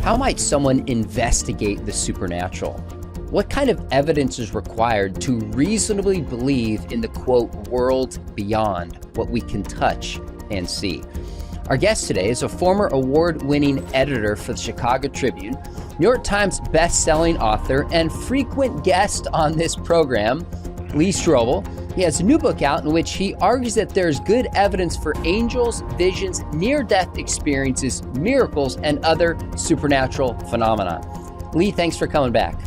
How might someone investigate the supernatural? What kind of evidence is required to reasonably believe in the, quote, world beyond what we can touch and see? Our guest today is a former award-winning editor for the Chicago Tribune, New York Times best-selling author, and frequent guest on this program, Lee Strobel. He has a new book out in which he argues that there's good evidence for angels, visions, near-death experiences, miracles, and other supernatural phenomena. Lee, thanks for coming back.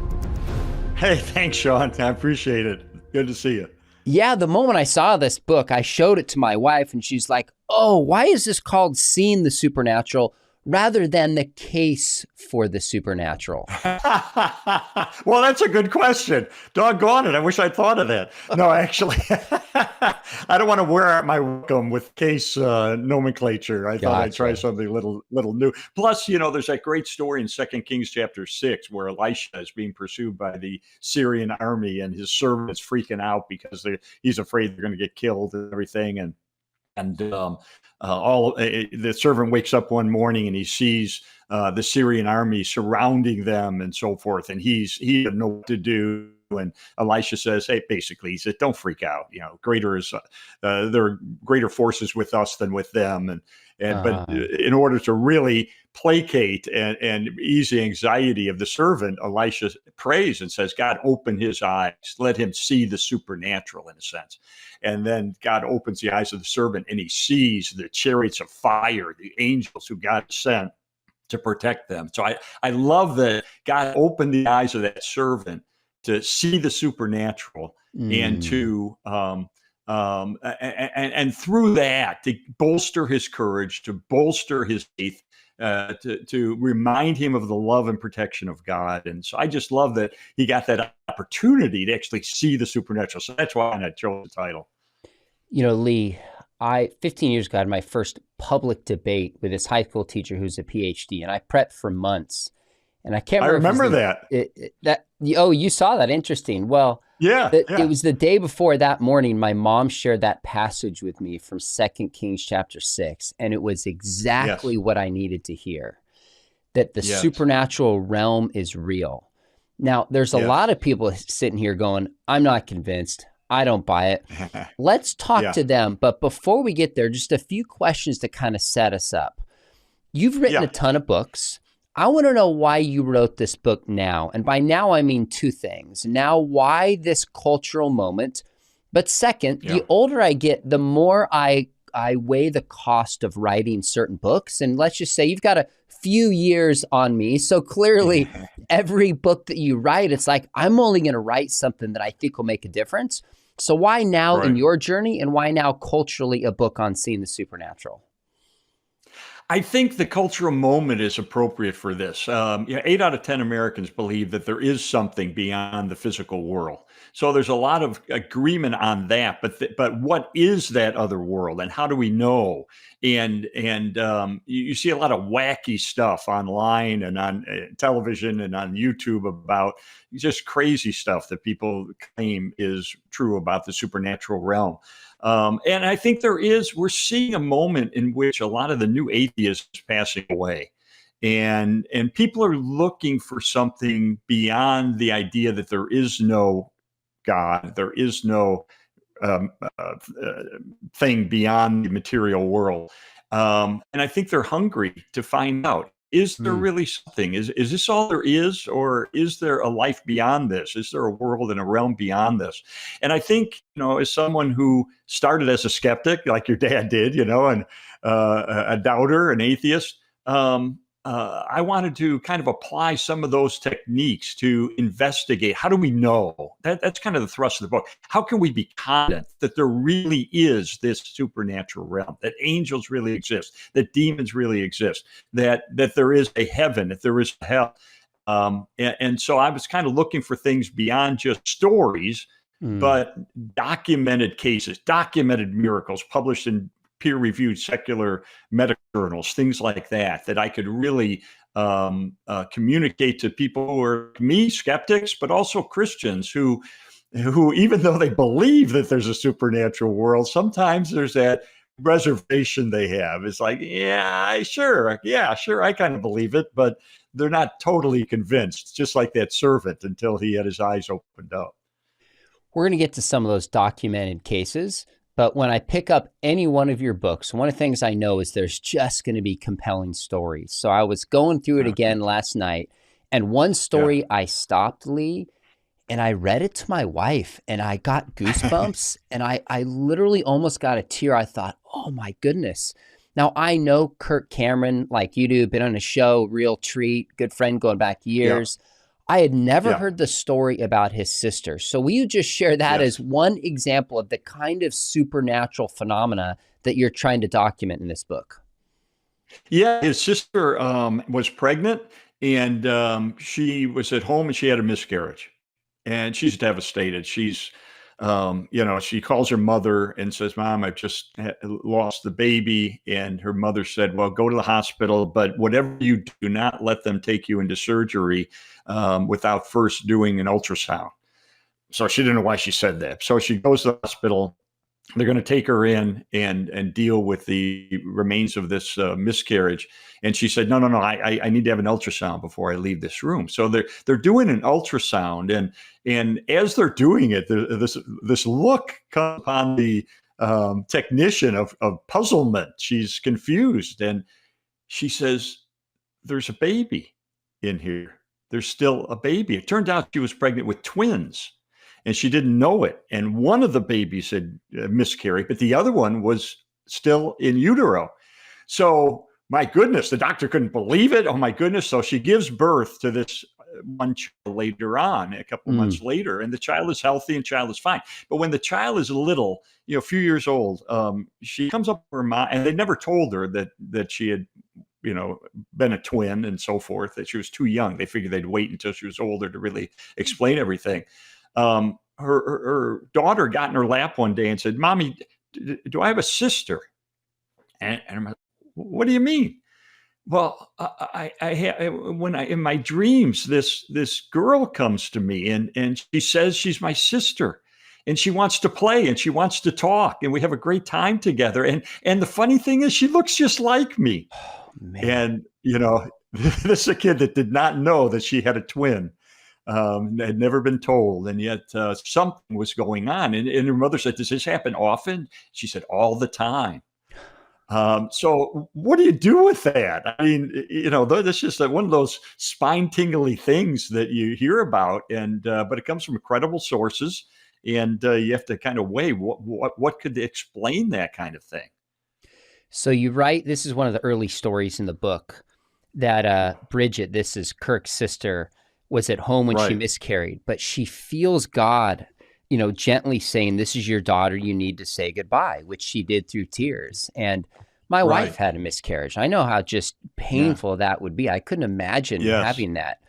Hey, thanks, Sean. I appreciate it. Good to see you. Yeah, the moment I saw this book, I showed it to my wife, and she's like, oh, why is this called Seeing the Supernatural rather than The Case for the Supernatural? Well, that's a good question. Doggone it. I wish I'd thought of that. No, actually, I don't want to wear out my welcome with case nomenclature. I thought I'd try something little new. Plus, you know, there's that great story in 2 Kings chapter 6 where Elisha is being pursued by the Syrian army and his servant is freaking out because he's afraid they're going to get killed and everything. The servant wakes up one morning and he sees the Syrian army surrounding them and so forth, and he doesn't know what to do. And Elisha says, "Hey, basically, he said, don't freak out. You know, there are greater forces with us than with them." But in order to really placate and ease the anxiety of the servant, Elisha prays and says, "God, open his eyes, let him see the supernatural," in a sense. And then God opens the eyes of the servant, and he sees the chariots of fire, the angels who God sent to protect them. So I love that God opened the eyes of that servant to see the supernatural and to and through that to bolster his courage, to bolster his faith, to remind him of the love and protection of God. And so I just love that he got that opportunity to actually see the supernatural. So that's why I chose the title. You know, Lee, 15 years ago, I had my first public debate with this high school teacher who's a PhD, and I prepped for months. And I can't remember. I remember that. Oh, you saw that. Interesting. Well, it was the day before that morning, my mom shared that passage with me from 2 Kings chapter 6. And it was exactly what I needed to hear, that the supernatural realm is real. Now, there's a lot of people sitting here going, I'm not convinced. I don't buy it. Let's talk to them. But before we get there, just a few questions to kind of set us up. You've written a ton of books. I want to know why you wrote this book now. And by now, I mean two things. Now, why this cultural moment? But second, the older I get, the more I weigh the cost of writing certain books. And let's just say you've got a few years on me. So clearly, every book that you write, it's like, I'm only going to write something that I think will make a difference. So why now in your journey, and why now culturally a book on seeing the supernatural? I think the cultural moment is appropriate for this. 8 out of 10 Americans believe that there is something beyond the physical world. So there's a lot of agreement on that. But what is that other world, and how do we know? And you see a lot of wacky stuff online and on television and on YouTube about just crazy stuff that people claim is true about the supernatural realm. And I think we're seeing a moment in which a lot of the new atheists is passing away. And people are looking for something beyond the idea that there is no God, there is no thing beyond the material world. And I think they're hungry to find out, is there really something? Is this all there is? Or is there a life beyond this? Is there a world and a realm beyond this? And I think, you know, as someone who started as a skeptic, like your dad did, you know, and a doubter, an atheist, I wanted to kind of apply some of those techniques to investigate. How do we know? That's kind of the thrust of the book. How can we be confident that there really is this supernatural realm, that angels really exist, that demons really exist, that there is a heaven, that there is a hell? And so I was kind of looking for things beyond just stories, but documented cases, documented miracles published in peer-reviewed secular medical journals, things like that I could really communicate to people who are me, skeptics, but also Christians who even though they believe that there's a supernatural world, sometimes there's that reservation they have. It's like, yeah, sure, I kind of believe it, but they're not totally convinced, just like that servant, until he had his eyes opened up. We're going to get to some of those documented cases, but when I pick up any one of your books, one of the things I know is there's just going to be compelling stories. So I was going through it again last night, and one story I stopped, Lee, and I read it to my wife, and I got goosebumps, and I literally almost got a tear. I thought, oh my goodness. Now, I know Kirk Cameron, like you do, been on a show, real treat, good friend going back years. I had never heard the story about his sister. So will you just share that as one example of the kind of supernatural phenomena that you're trying to document in this book? Yeah, his sister was pregnant, and she was at home, and she had a miscarriage. And she's devastated. She's, she calls her mother and says, "Mom, I've just lost the baby." And her mother said, "Well, go to the hospital, but whatever you do, not let them take you into surgery without first doing an ultrasound." So she didn't know why she said that. So she goes to the hospital. They're going to take her in and deal with the remains of this miscarriage. And she said, no, I need to have an ultrasound before I leave this room. So they're doing an ultrasound, and as they're doing it, this look comes upon the technician of puzzlement. She's confused, and she says, "There's a baby in here. There's still a baby." It turned out she was pregnant with twins, and she didn't know it. And one of the babies had miscarried, but the other one was still in utero. So, my goodness, the doctor couldn't believe it. Oh, my goodness. So she gives birth to this one child later on, a couple of months later, and the child is healthy and child is fine. But when the child is little, a few years old, she comes up to her mom, and they never told her that she had been a twin and so forth, that she was too young. They figured they'd wait until she was older to really explain everything. Her daughter got in her lap one day and said, "Mommy, do I have a sister?" And I'm like, "What do you mean?" "Well, I in my dreams, this girl comes to me, and she says she's my sister, and she wants to play, and she wants to talk, and we have a great time together. And the funny thing is, she looks just like me." Oh, man. And this is a kid that did not know that she had a twin. Had never been told, and yet something was going on. And her mother said, "Does this happen often?" She said, "All the time." So what do you do with that? I mean, that's just one of those spine-tingly things that you hear about, but it comes from credible sources, and you have to kind of weigh what could explain that kind of thing. So you write, this is one of the early stories in the book, that Bridget, this is Kirk's sister, was at home when she miscarried, but she feels God, gently saying, "This is your daughter. You need to say goodbye," which she did through tears. And my wife had a miscarriage. I know how just painful that would be. I couldn't imagine having that.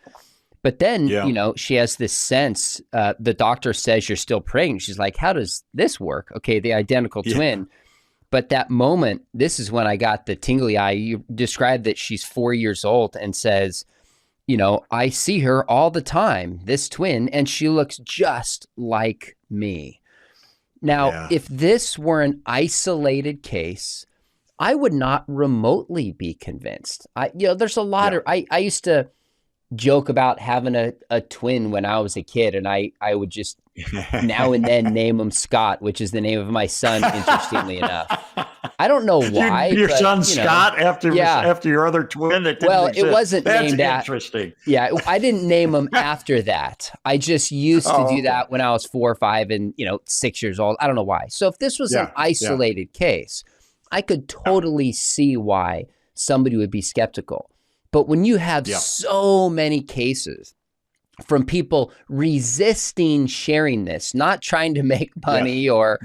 But then, she has this sense, the doctor says, "You're still pregnant." She's like, "How does this work?" Okay, the identical twin. But that moment, this is when I got the tingly eye. You described that she's 4 years old and says, "I see her all the time, this twin, and she looks just like me." Now, if this were an isolated case, I would not remotely be convinced. There's a lot of, I used to joke about having a twin when I was a kid, and I would just now and then name him Scott, which is the name of my son, interestingly enough. I don't know why. Your son Scott after your other twin that didn't exist. It wasn't named interesting. I didn't name him after that. I just used to do that when I was 4 or 5 and 6 years old. I don't know why. So if this was an isolated case, I could totally see why somebody would be skeptical. But when you have so many cases from people resisting sharing this, not trying to make money or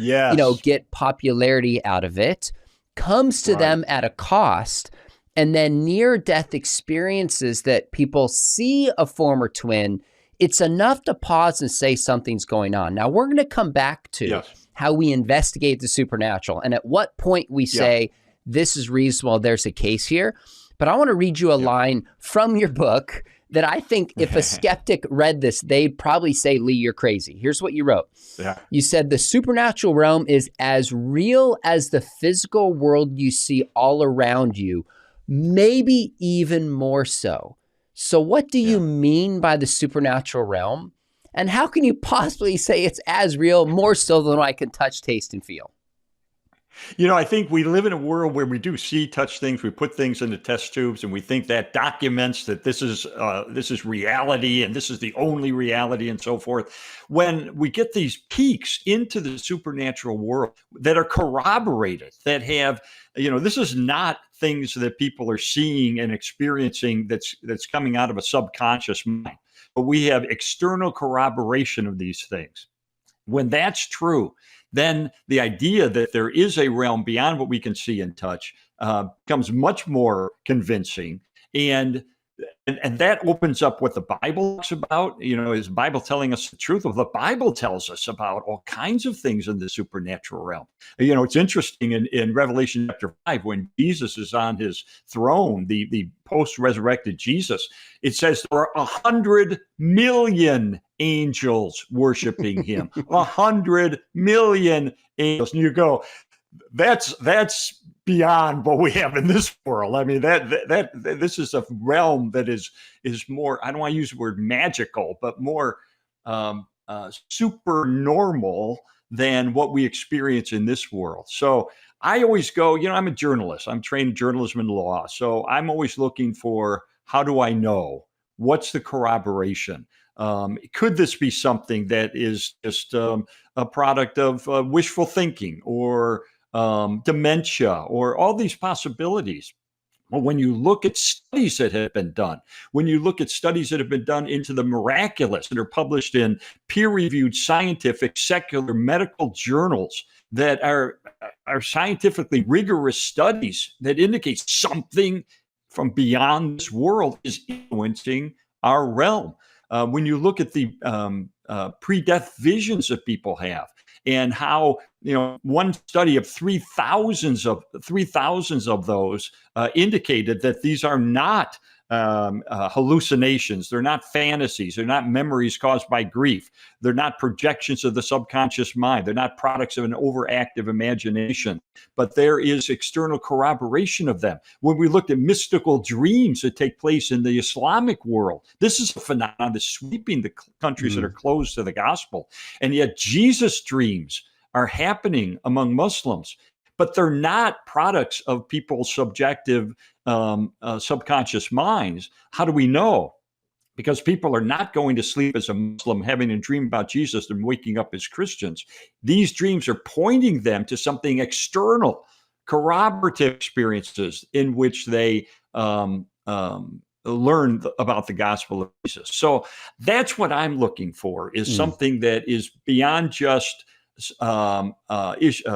get popularity out of it, comes to them at a cost, and then near-death experiences that people see a former twin, it's enough to pause and say something's going on. Now, we're going to come back to how we investigate the supernatural and at what point we say, this is reasonable, there's a case here. But I want to read you a line from your book that I think if a skeptic read this, they'd probably say, "Lee, you're crazy." Here's what you wrote. You said, "The supernatural realm is as real as the physical world you see all around you, maybe even more so. So what do you mean by the supernatural realm? And how can you possibly say it's as real, more so than I can touch, taste, and feel? I think we live in a world where we do see, touch things. We put things into test tubes, and we think that documents that this is reality, and this is the only reality, and so forth. When we get these peeks into the supernatural world that are corroborated, that have, this is not things that people are seeing and experiencing that's coming out of a subconscious mind, but we have external corroboration of these things. When that's true, then the idea that there is a realm beyond what we can see and touch becomes much more convincing. And that opens up what the Bible talks about. Is the Bible telling us the truth? Well, the Bible tells us about all kinds of things in the supernatural realm. It's interesting in Revelation chapter 5, when Jesus is on his throne, the post-resurrected Jesus, it says there are 100 million angels worshiping him. 100 million angels. And you go, that's beyond what we have in this world. I mean, that this is a realm that is more, I don't want to use the word magical, but more super normal than what we experience in this world. So I always go, I'm a journalist. I'm trained in journalism and law. So I'm always looking for, how do I know? What's the corroboration? Could this be something that is just a product of wishful thinking, or dementia, or all these possibilities? Well, when you look at studies that have been done, when you look at studies that have been done into the miraculous, that are published in peer-reviewed scientific secular medical journals, that are scientifically rigorous studies that indicate something from beyond this world is influencing our realm. When you look at the pre-death visions that people have, and how, one study of 3,000 of those indicated that these are not hallucinations. They're not fantasies. They're not memories caused by grief. They're not projections of the subconscious mind. They're not products of an overactive imagination, but there is external corroboration of them. When we looked at mystical dreams that take place in the Islamic world, this is a phenomenon that's sweeping the countries that are closed to the gospel. And yet Jesus' dreams are happening among Muslims, but they're not products of people's subjective subconscious minds. How do we know? Because people are not going to sleep as a Muslim having a dream about Jesus and waking up as Christians. These dreams are pointing them to something external, corroborative experiences in which they learn about the gospel of Jesus. So that's what I'm looking for, is something that is beyond just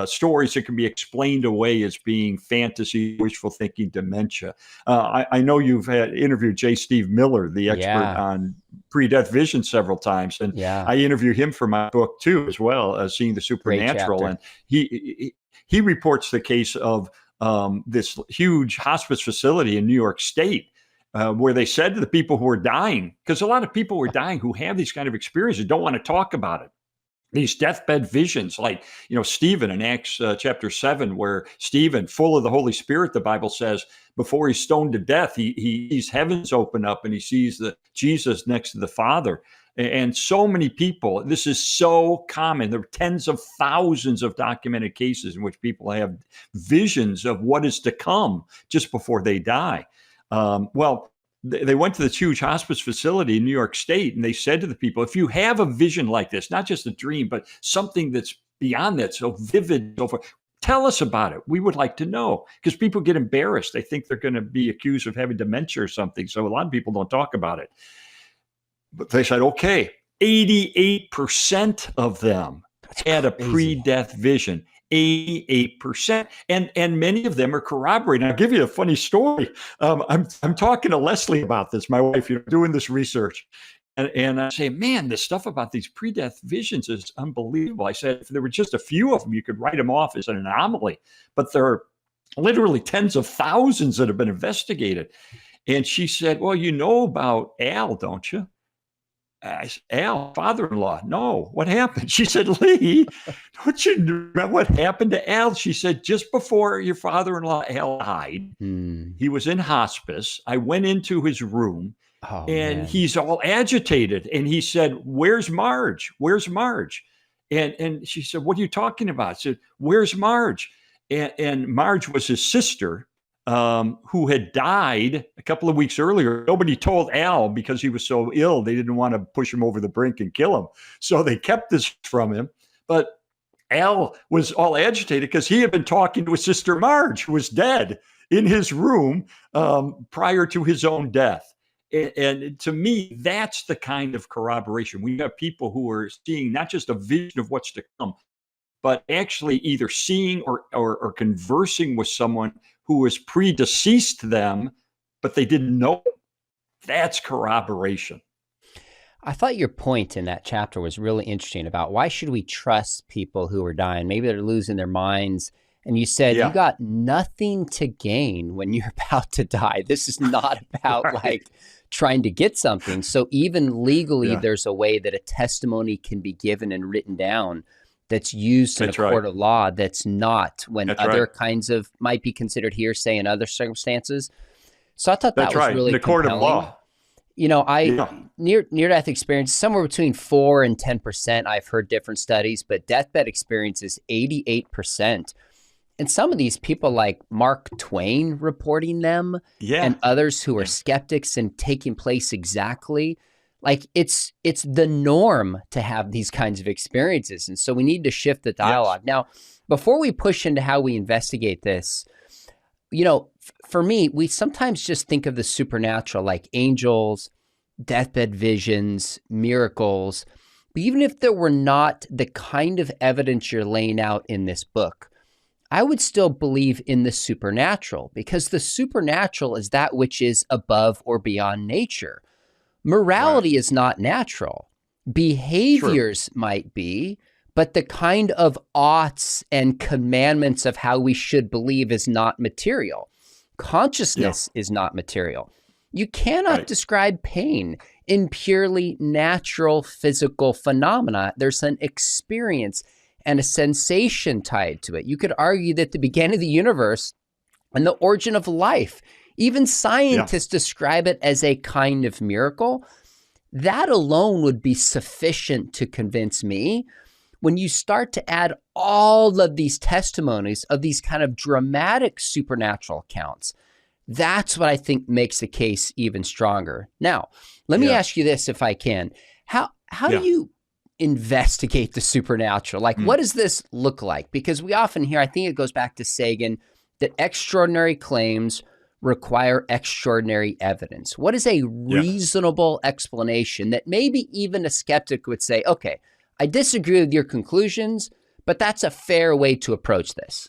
stories that can be explained away as being fantasy, wishful thinking, dementia. I know you've interviewed J. Steve Miller, the expert on pre-death vision, several times, and I interview him for my book too, as well, Seeing the Supernatural. And he reports the case of this huge hospice facility in New York State, where they said to the people who were dying, because a lot of people were dying who have these kind of experiences, don't want to talk about it. These deathbed visions, like, Stephen in Acts chapter 7, where Stephen, full of the Holy Spirit, the Bible says, before he's stoned to death, he sees heavens open up and he sees Jesus next to the Father. And so many people, this is so common. There are tens of thousands of documented cases in which people have visions of what is to come just before they die. They went to this huge hospice facility in New York State, and they said to the people, if you have a vision like this, not just a dream, but something that's beyond that, so vivid, so forth, tell us about it. We would like to know, because people get embarrassed. They think they're going to be accused of having dementia or something. So a lot of people don't talk about it. But they said, okay, 88% of them had a pre-death vision. 88%, and many of them are corroborating. I'll give you a funny story. I'm talking to Leslie about this, my wife, doing this research, and I say, man, this stuff about these pre-death visions is unbelievable. I said, if there were just a few of them, you could write them off as an anomaly, but there are literally tens of thousands that have been investigated. And she said, well, you know about Al, don't you? I said, Al, father-in-law. No, what happened? She said, Lee, don't you remember what happened to Al? She said, just before your father-in-law, Al, died, he was in hospice. I went into his room. Oh, and man. he's all agitated. And he said, "Where's Marge? Where's Marge?" And she said, "What are you talking about?" I said, "Where's Marge?" And Marge was his sister, who had died a couple of weeks earlier. Nobody told Al because he was so ill. They didn't want to push him over the brink and kill him. So they kept this from him. But Al was all agitated because he had been talking to his sister Marge, who was dead, in his room prior to his own death. And to me, that's the kind of corroboration. We have people who are seeing not just a vision of what's to come, but actually either seeing or conversing with someone who was predeceased to them, but they didn't know. That's corroboration. I thought your point in that chapter was really interesting about why should we trust people who are dying? Maybe they're losing their minds. And you said you got nothing to gain when you're about to die. This is not about like trying to get something. So even legally, there's a way that a testimony can be given and written down that's used in a court of law that's not when other kinds of might be considered hearsay in other circumstances. So I thought that was really the court of law. You know, near-death experience, somewhere between 4 and 10%. I've heard different studies, but deathbed experience is 88%. And some of these people like Mark Twain reporting them and others who are skeptics and taking place exactly, like it's the norm to have these kinds of experiences. And so we need to shift the dialogue. Now, before we push into how we investigate this, you know, for me, we sometimes just think of the supernatural like angels, deathbed visions, miracles. But even if there were not the kind of evidence you're laying out in this book, I would still believe in the supernatural because the supernatural is that which is above or beyond nature. Morality is not natural. Behaviors might be, but the kind of oughts and commandments of how we should believe is not material. Consciousness is not material. You cannot describe pain in purely natural physical phenomena. There's an experience and a sensation tied to it. You could argue that the beginning of the universe and the origin of life, even scientists describe it as a kind of miracle. That alone would be sufficient to convince me. When you start to add all of these testimonies of these kind of dramatic supernatural accounts, that's what I think makes the case even stronger. Now, let me ask you this if I can. How do you investigate the supernatural? Like, what does this look like? Because we often hear, I think it goes back to Sagan, that extraordinary claims require extraordinary evidence. What is a reasonable explanation that maybe even a skeptic would say, okay, I disagree with your conclusions, but that's a fair way to approach this?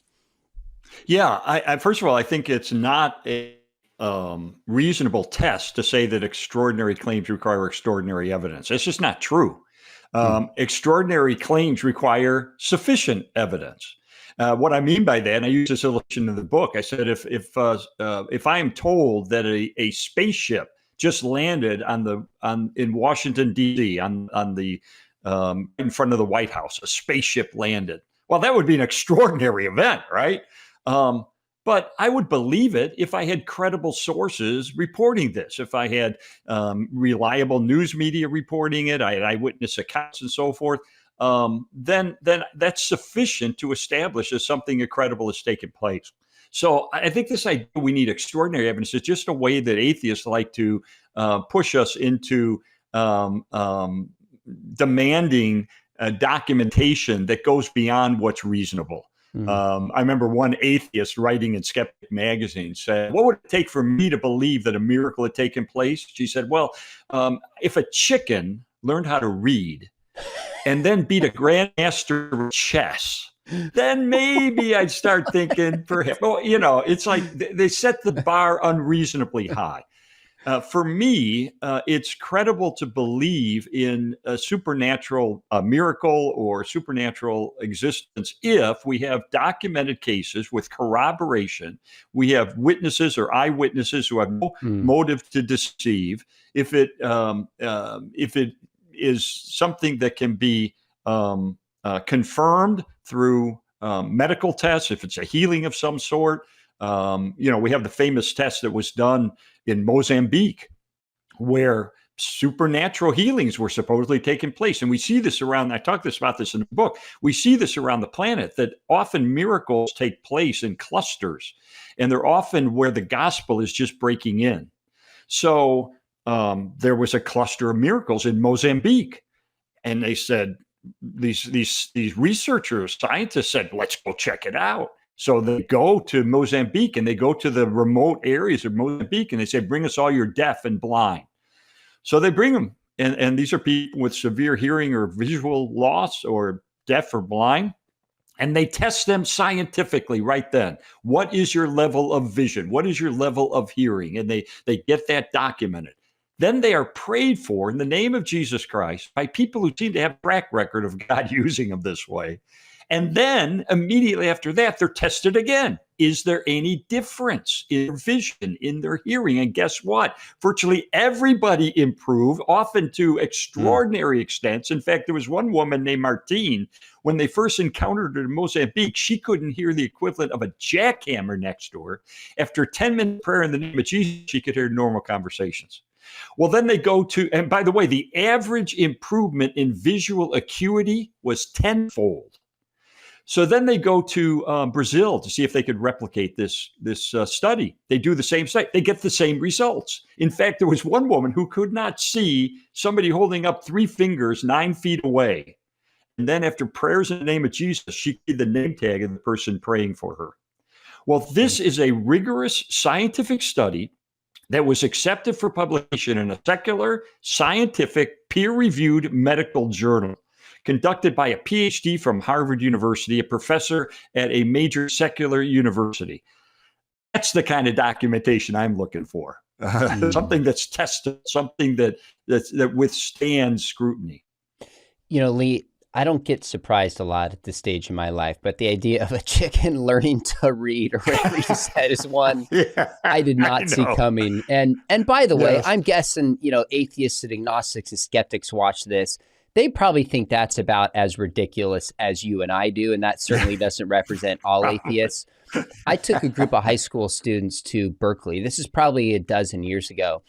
Yeah, I first of all, I think it's not a reasonable test to say that extraordinary claims require extraordinary evidence. It's just not true. Extraordinary claims require sufficient evidence. What I mean by that, and I use this illustration in the book, I said if I am told that a spaceship just landed in Washington D.C. on the in front of the White House, a spaceship landed. Well, that would be an extraordinary event, right? But I would believe it if I had credible sources reporting this, if I had reliable news media reporting it, I had eyewitness accounts and so forth. Then that's sufficient to establish that something incredible has taken place. So I think this idea we need extraordinary evidence is just a way that atheists like to push us into demanding documentation that goes beyond what's reasonable. I remember one atheist writing in Skeptic magazine said, "What would it take for me to believe that a miracle had taken place?" She said, "Well, if a chicken learned how to read and then beat a grandmaster at chess, then maybe I'd start thinking perhaps." Well, you know, it's like they set the bar unreasonably high. For me, it's credible to believe in a supernatural miracle or supernatural existence if we have documented cases with corroboration. We have witnesses or eyewitnesses who have no motive to deceive. If it is something that can be confirmed through medical tests, if it's a healing of some sort. We have the famous test that was done in Mozambique, where supernatural healings were supposedly taking place. And we see this around, I talk about this in the book, we see this around the planet, that often miracles take place in clusters, and they're often where the gospel is just breaking in. So there was a cluster of miracles in Mozambique, and they said, these researchers, scientists said, let's go check it out. So they go to Mozambique, and they go to the remote areas of Mozambique, and they say, bring us all your deaf and blind. So they bring them, and these are people with severe hearing or visual loss or deaf or blind, and they test them scientifically right then. What is your level of vision? What is your level of hearing? And they get that documented. Then they are prayed for in the name of Jesus Christ by people who seem to have a track record of God using them this way. And then immediately after that, they're tested again. Is there any difference in their vision, in their hearing? And guess what? Virtually everybody improved, often to extraordinary extents. In fact, there was one woman named Martine. When they first encountered her in Mozambique, she couldn't hear the equivalent of a jackhammer next to her. After 10-minute prayer in the name of Jesus, she could hear normal conversations. Well, then they go to, and by the way, the average improvement in visual acuity was tenfold. So then they go to Brazil to see if they could replicate this study. They do the same study. They get the same results. In fact, there was one woman who could not see somebody holding up 3 fingers 9 feet away. And then after prayers in the name of Jesus, she could see the name tag of the person praying for her. Well, this is a rigorous scientific study that was accepted for publication in a secular, scientific, peer-reviewed medical journal, conducted by a PhD from Harvard University, a professor at a major secular university. That's the kind of documentation I'm looking for. Something that's tested, something that withstands scrutiny. You know, Lee, I don't get surprised a lot at this stage in my life, but the idea of a chicken learning to read, or whatever you said, is one I did not see coming. And by the way, I'm guessing, atheists and agnostics and skeptics watch this. They probably think that's about as ridiculous as you and I do, and that certainly doesn't represent all atheists. I took a group of high school students to Berkeley. This is probably a dozen years ago.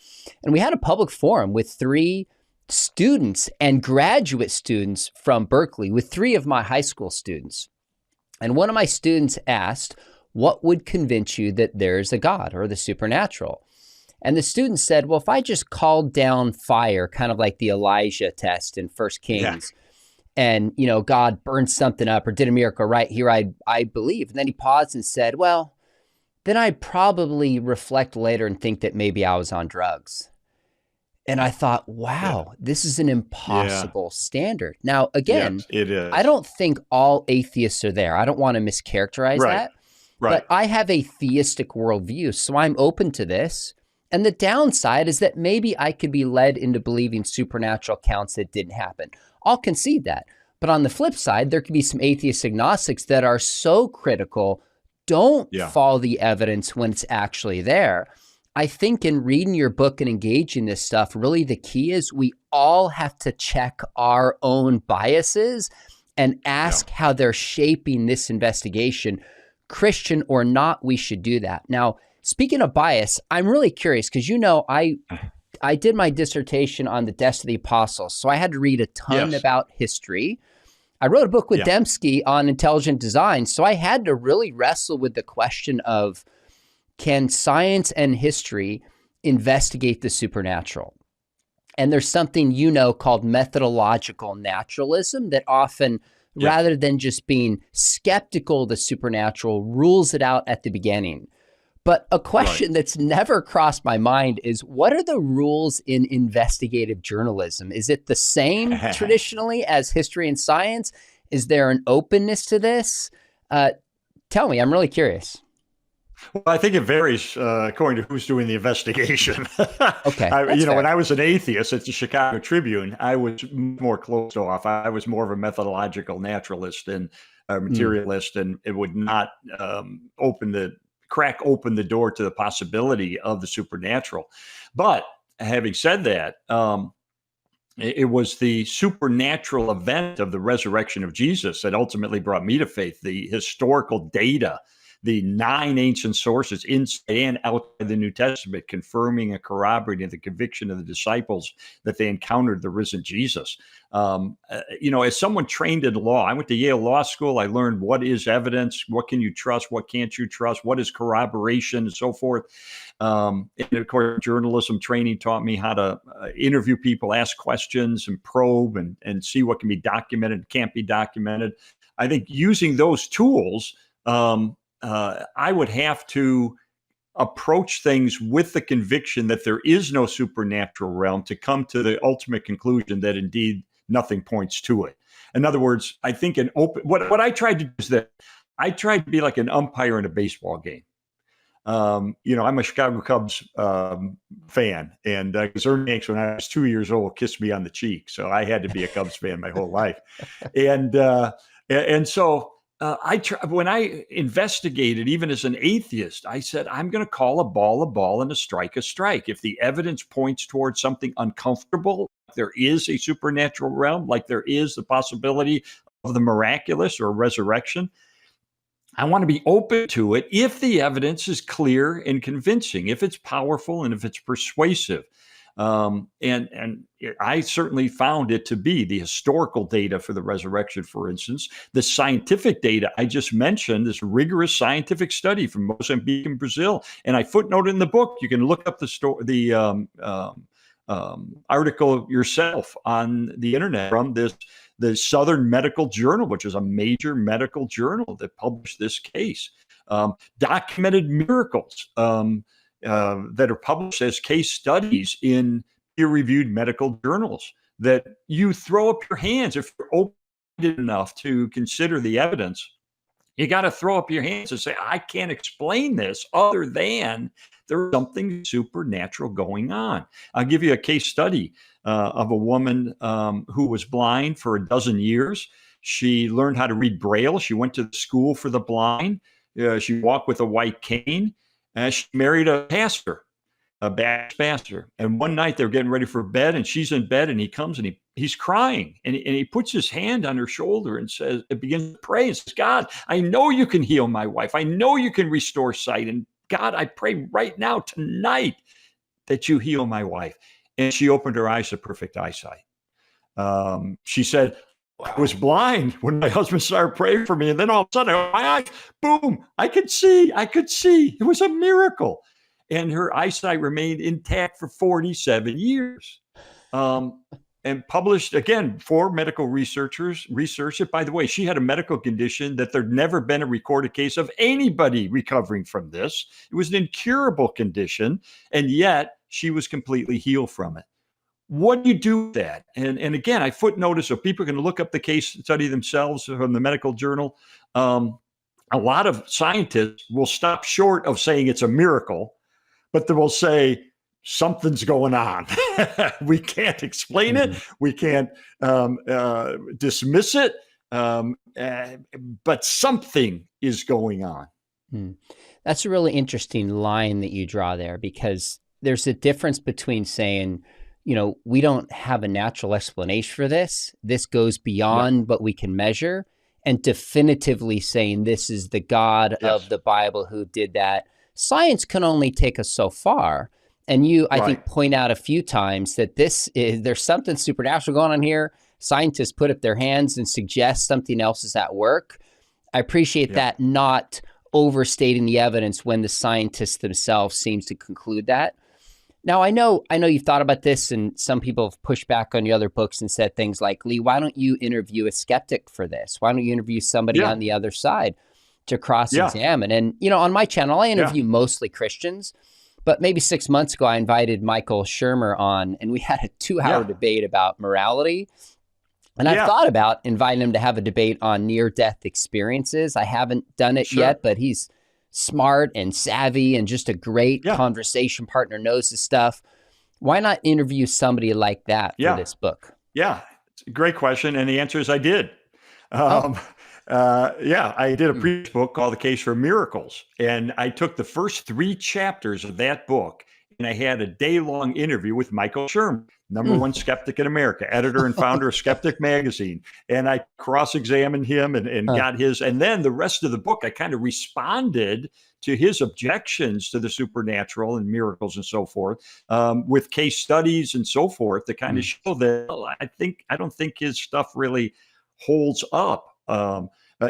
And we had a public forum with 3 students and graduate students from Berkeley, with 3 of my high school students. And one of my students asked, what would convince you that there's a God or the supernatural? And the student said, well, if I just called down fire, kind of like the Elijah test in 1 Kings, and, God burned something up or did a miracle right here, I believe. And then he paused and said, well, then I'd probably reflect later and think that maybe I was on drugs. And I thought, wow, this is an impossible standard. Now, again, it is. I don't think all atheists are there. I don't want to mischaracterize that. Right. But I have a theistic worldview, so I'm open to this. And the downside is that maybe I could be led into believing supernatural accounts that didn't happen. I'll concede that. But on the flip side, there could be some atheist agnostics that are so critical, don't follow the evidence when it's actually there. I think in reading your book and engaging this stuff, really the key is we all have to check our own biases and ask how they're shaping this investigation. Christian or not, we should do that. Now, speaking of bias, I'm really curious because, I did my dissertation on the deaths of the apostles, so I had to read a ton about history. I wrote a book with Dembski on intelligent design, so I had to really wrestle with the question of, can science and history investigate the supernatural? And there's something called methodological naturalism that often, rather than just being skeptical of the supernatural, rules it out at the beginning. But a question that's never crossed my mind is, what are the rules in investigative journalism? Is it the same traditionally as history and science? Is there an openness to this? Tell me, I'm really curious. Well, I think it varies according to who's doing the investigation. Okay. When I was an atheist at the Chicago Tribune, I was more closed off. I was more of a methodological naturalist and materialist, and it would not crack open the door to the possibility of the supernatural. But having said that, it was the supernatural event of the resurrection of Jesus that ultimately brought me to faith, the historical data the 9 ancient sources inside and outside the New Testament, confirming and corroborating the conviction of the disciples that they encountered the risen Jesus. As someone trained in law, I went to Yale Law School. I learned what is evidence, what can you trust, what can't you trust, what is corroboration, and so forth. And of course, journalism training taught me how to interview people, ask questions, and probe and see what can be documented, can't be documented. I think using those tools, I would have to approach things with the conviction that there is no supernatural realm to come to the ultimate conclusion that indeed nothing points to it. In other words, I think what I tried to do is that I tried to be like an umpire in a baseball game. I'm a Chicago Cubs fan, and because Ernie Yanks, when I was 2 years old, kissed me on the cheek, so I had to be a Cubs fan my whole life. And so when I investigated, even as an atheist, I said, I'm going to call a ball, and a strike. If the evidence points towards something uncomfortable, there is a supernatural realm, like there is the possibility of the miraculous or resurrection, I want to be open to it if the evidence is clear and convincing, if it's powerful and if it's persuasive. And I certainly found it to be the historical data for the resurrection, for instance, the scientific data I just mentioned, this rigorous scientific study from Mozambique and Brazil. And I footnote in the book, you can look up the article yourself on the internet from the Southern Medical Journal, which is a major medical journal that published this case. Documented miracles that are published as case studies in peer-reviewed medical journals, that you throw up your hands if you're open enough to consider the evidence. You got to throw up your hands and say, I can't explain this other than there's something supernatural going on. I'll give you a case study of a woman who was blind for 12 years. She learned how to read Braille. She went to the school for the blind. She walked with a white cane. She married a pastor, a Baptist pastor. And one night they're getting ready for bed, and she's in bed, and he comes and he's crying, and he puts his hand on her shoulder and begins to pray and says, God, I know you can heal my wife. I know you can restore sight. And God, I pray right now, tonight, that you heal my wife. And she opened her eyes to perfect eyesight. She said, I was blind when my husband started praying for me. And then all of a sudden, my eyes, boom, I could see. It was a miracle. And her eyesight remained intact for 47 years. And published, again, 4 medical researchers researched it. By the way, she had a medical condition that there'd never been a recorded case of anybody recovering from this. It was an incurable condition, and yet she was completely healed from it. What do you do with that? And again, I footnoted so people can look up the case study themselves from the medical journal. A lot of scientists will stop short of saying it's a miracle, but they will say, something's going on. We can't explain it. We can't dismiss it. But something is going on. That's a really interesting line that you draw there, because there's a difference between saying, we don't have a natural explanation for this. This goes beyond what we can measure, and definitively saying this is the God of the Bible who did that. Science can only take us so far. And I think, point out a few times that there's something supernatural going on here. Scientists put up their hands and suggest something else is at work. I appreciate that, not overstating the evidence when the scientists themselves seems to conclude that. Now, I know you've thought about this, and some people have pushed back on your other books and said things like, Lee, why don't you interview a skeptic for this? Why don't you interview somebody on the other side to cross-examine? And, on my channel, I interview mostly Christians. But maybe 6 months ago, I invited Michael Shermer on, and we had a 2-hour debate about morality. And I've thought about inviting him to have a debate on near-death experiences. I haven't done it yet, but he's smart and savvy and just a great conversation partner, knows his stuff. Why not interview somebody like that for this book? Yeah, it's a great question. And the answer is I did. I did a previous book called The Case for Miracles. And I took the first 3 chapters of that book and I had a day-long interview with Michael Sherman, number one skeptic in America, editor and founder of Skeptic Magazine. And I cross-examined him and got his, and then the rest of the book, I kind of responded to his objections to the supernatural and miracles and so forth, with case studies and so forth to kind of show that I don't think his stuff really holds up.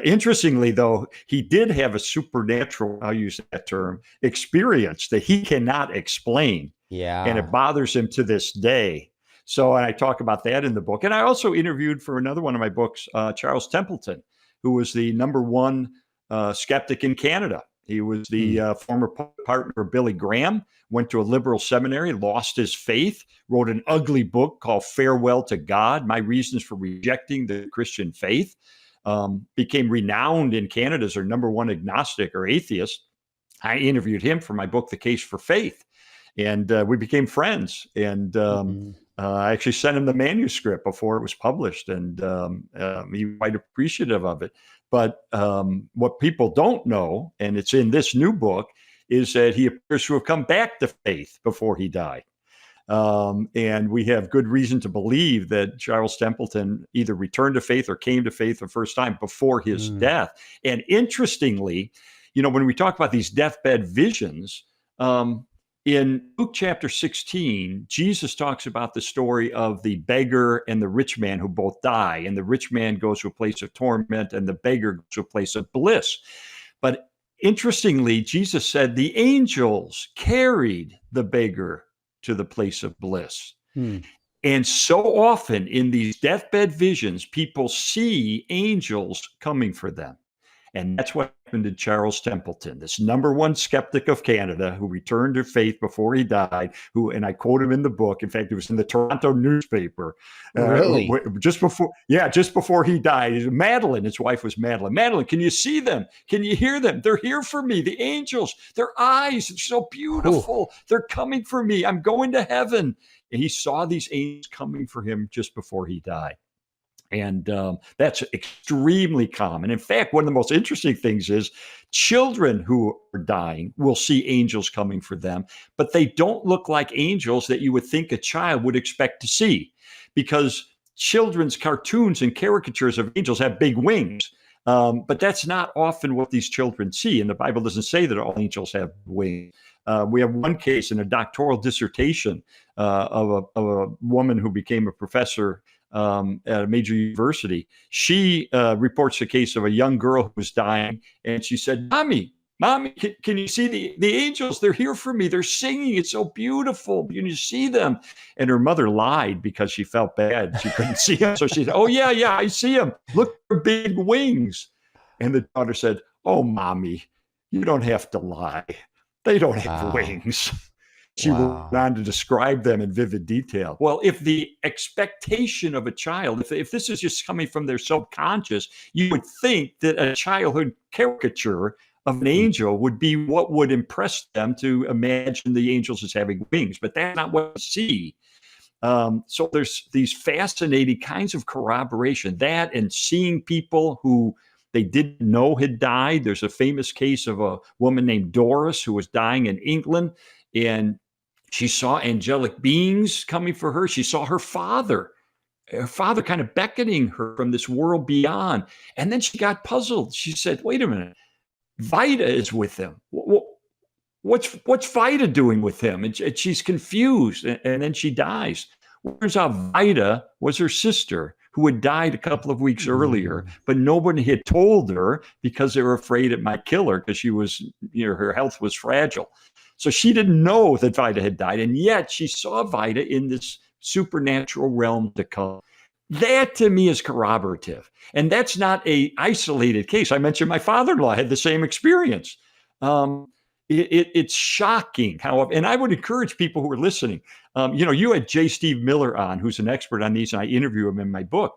Interestingly, though, he did have a supernatural, I'll use that term, experience that he cannot explain. Yeah. And it bothers him to this day. So I talk about that in the book. And I also interviewed for another one of my books, Charles Templeton, who was the number one skeptic in Canada. He was the former partner of Billy Graham, went to a liberal seminary, lost his faith, wrote an ugly book called Farewell to God, My Reasons for Rejecting the Christian Faith. Became renowned in Canada as our number one agnostic or atheist. I interviewed him for my book, The Case for Faith, and we became friends. And I actually sent him the manuscript before it was published, and he was quite appreciative of it. But what people don't know, and it's in this new book, is that he appears to have come back to faith before he died. And we have good reason to believe that Charles Templeton either returned to faith or came to faith the first time before his death. And interestingly, when we talk about these deathbed visions, in Luke chapter 16, Jesus talks about the story of the beggar and the rich man who both die. And the rich man goes to a place of torment and the beggar goes to a place of bliss. But interestingly, Jesus said the angels carried the beggar to the place of bliss. And so often in these deathbed visions, people see angels coming for them. And that's what happened to Charles Templeton, this number one skeptic of Canada who returned to faith before he died, and I quote him in the book. In fact, it was in the Toronto newspaper. Really? Just before he died. Madeline, his wife was Madeline. Madeline, can you see them? Can you hear them? They're here for me. The angels, their eyes, it's so beautiful. They're coming for me. I'm going to heaven. And he saw these angels coming for him just before he died. And that's extremely common. In fact, one of the most interesting things is children who are dying will see angels coming for them, but they don't look like angels that you would think a child would expect to see, because children's cartoons and caricatures of angels have big wings. But that's not often what these children see. And the Bible doesn't say that all angels have wings. We have one case in a doctoral dissertation of a woman who became a professor at a major university. She reports the case of a young girl who was dying, and she said, Mommy, can you see the angels? They're here for me. They're singing. It's so beautiful. Can you see them? And her mother lied because she felt bad. She couldn't see them. So she said, oh, yeah, I see them. Look, their big wings. And the daughter said, oh, Mommy, you don't have to lie. They don't have wings. She went on to describe them in vivid detail. Well, if the expectation of a child, if this is just coming from their subconscious, you would think that a childhood caricature of an angel would be what would impress them to imagine the angels as having wings. But that's not what we see. So there's these fascinating kinds of corroboration, that and seeing people who they didn't know had died. There's a famous case of a woman named Doris who was dying in England, and she saw angelic beings coming for her. She saw her father kind of beckoning her from this world beyond. And then she got puzzled. She said, wait a minute, Vida is with him. What's Vida doing with him? And she's confused. And then she dies. Turns out Vida was her sister who had died a couple of weeks earlier, but nobody had told her because they were afraid it might kill her because she was, her health was fragile. So she didn't know that Vida had died, and yet she saw Vida in this supernatural realm to come. That to me is corroborative. And that's not an isolated case. I mentioned my father-in-law had the same experience. It's shocking how, and I would encourage people who are listening, you had J. Steve Miller on, who's an expert on these, and I interview him in my book.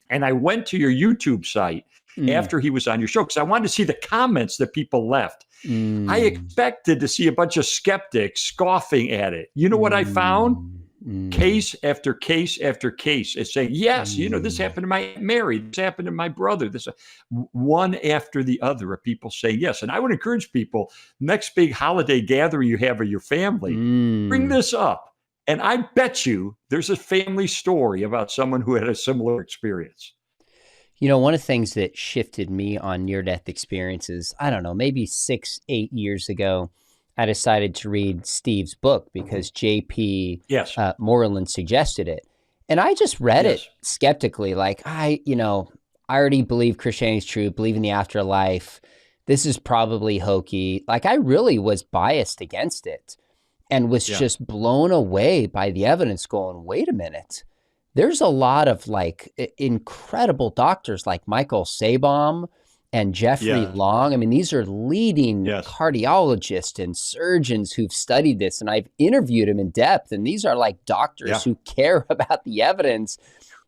And I went to your YouTube site after he was on your show because I wanted to see the comments that people left. I expected to see a bunch of skeptics scoffing at it. You know what I found? case after case after case, is saying, yes, this happened to my Aunt Mary, this happened to my brother, this one after the other of people saying yes. And I would encourage people, next big holiday gathering you have with your family, bring this up. And I bet you there's a family story about someone who had a similar experience. One of the things that shifted me on near-death experiences, I don't know, maybe 6-8 years ago, I decided to read Steve's book because J.P. Moreland suggested it. And I just read it skeptically, like, I already believe Christianity is true, believe in the afterlife. This is probably hokey. Like, I really was biased against it and was just blown away by the evidence going, wait a minute. There's a lot of like incredible doctors like Michael Sabom and Jeffrey Long. I mean, these are leading cardiologists and surgeons who've studied this, and I've interviewed them in depth. And these are like doctors who care about the evidence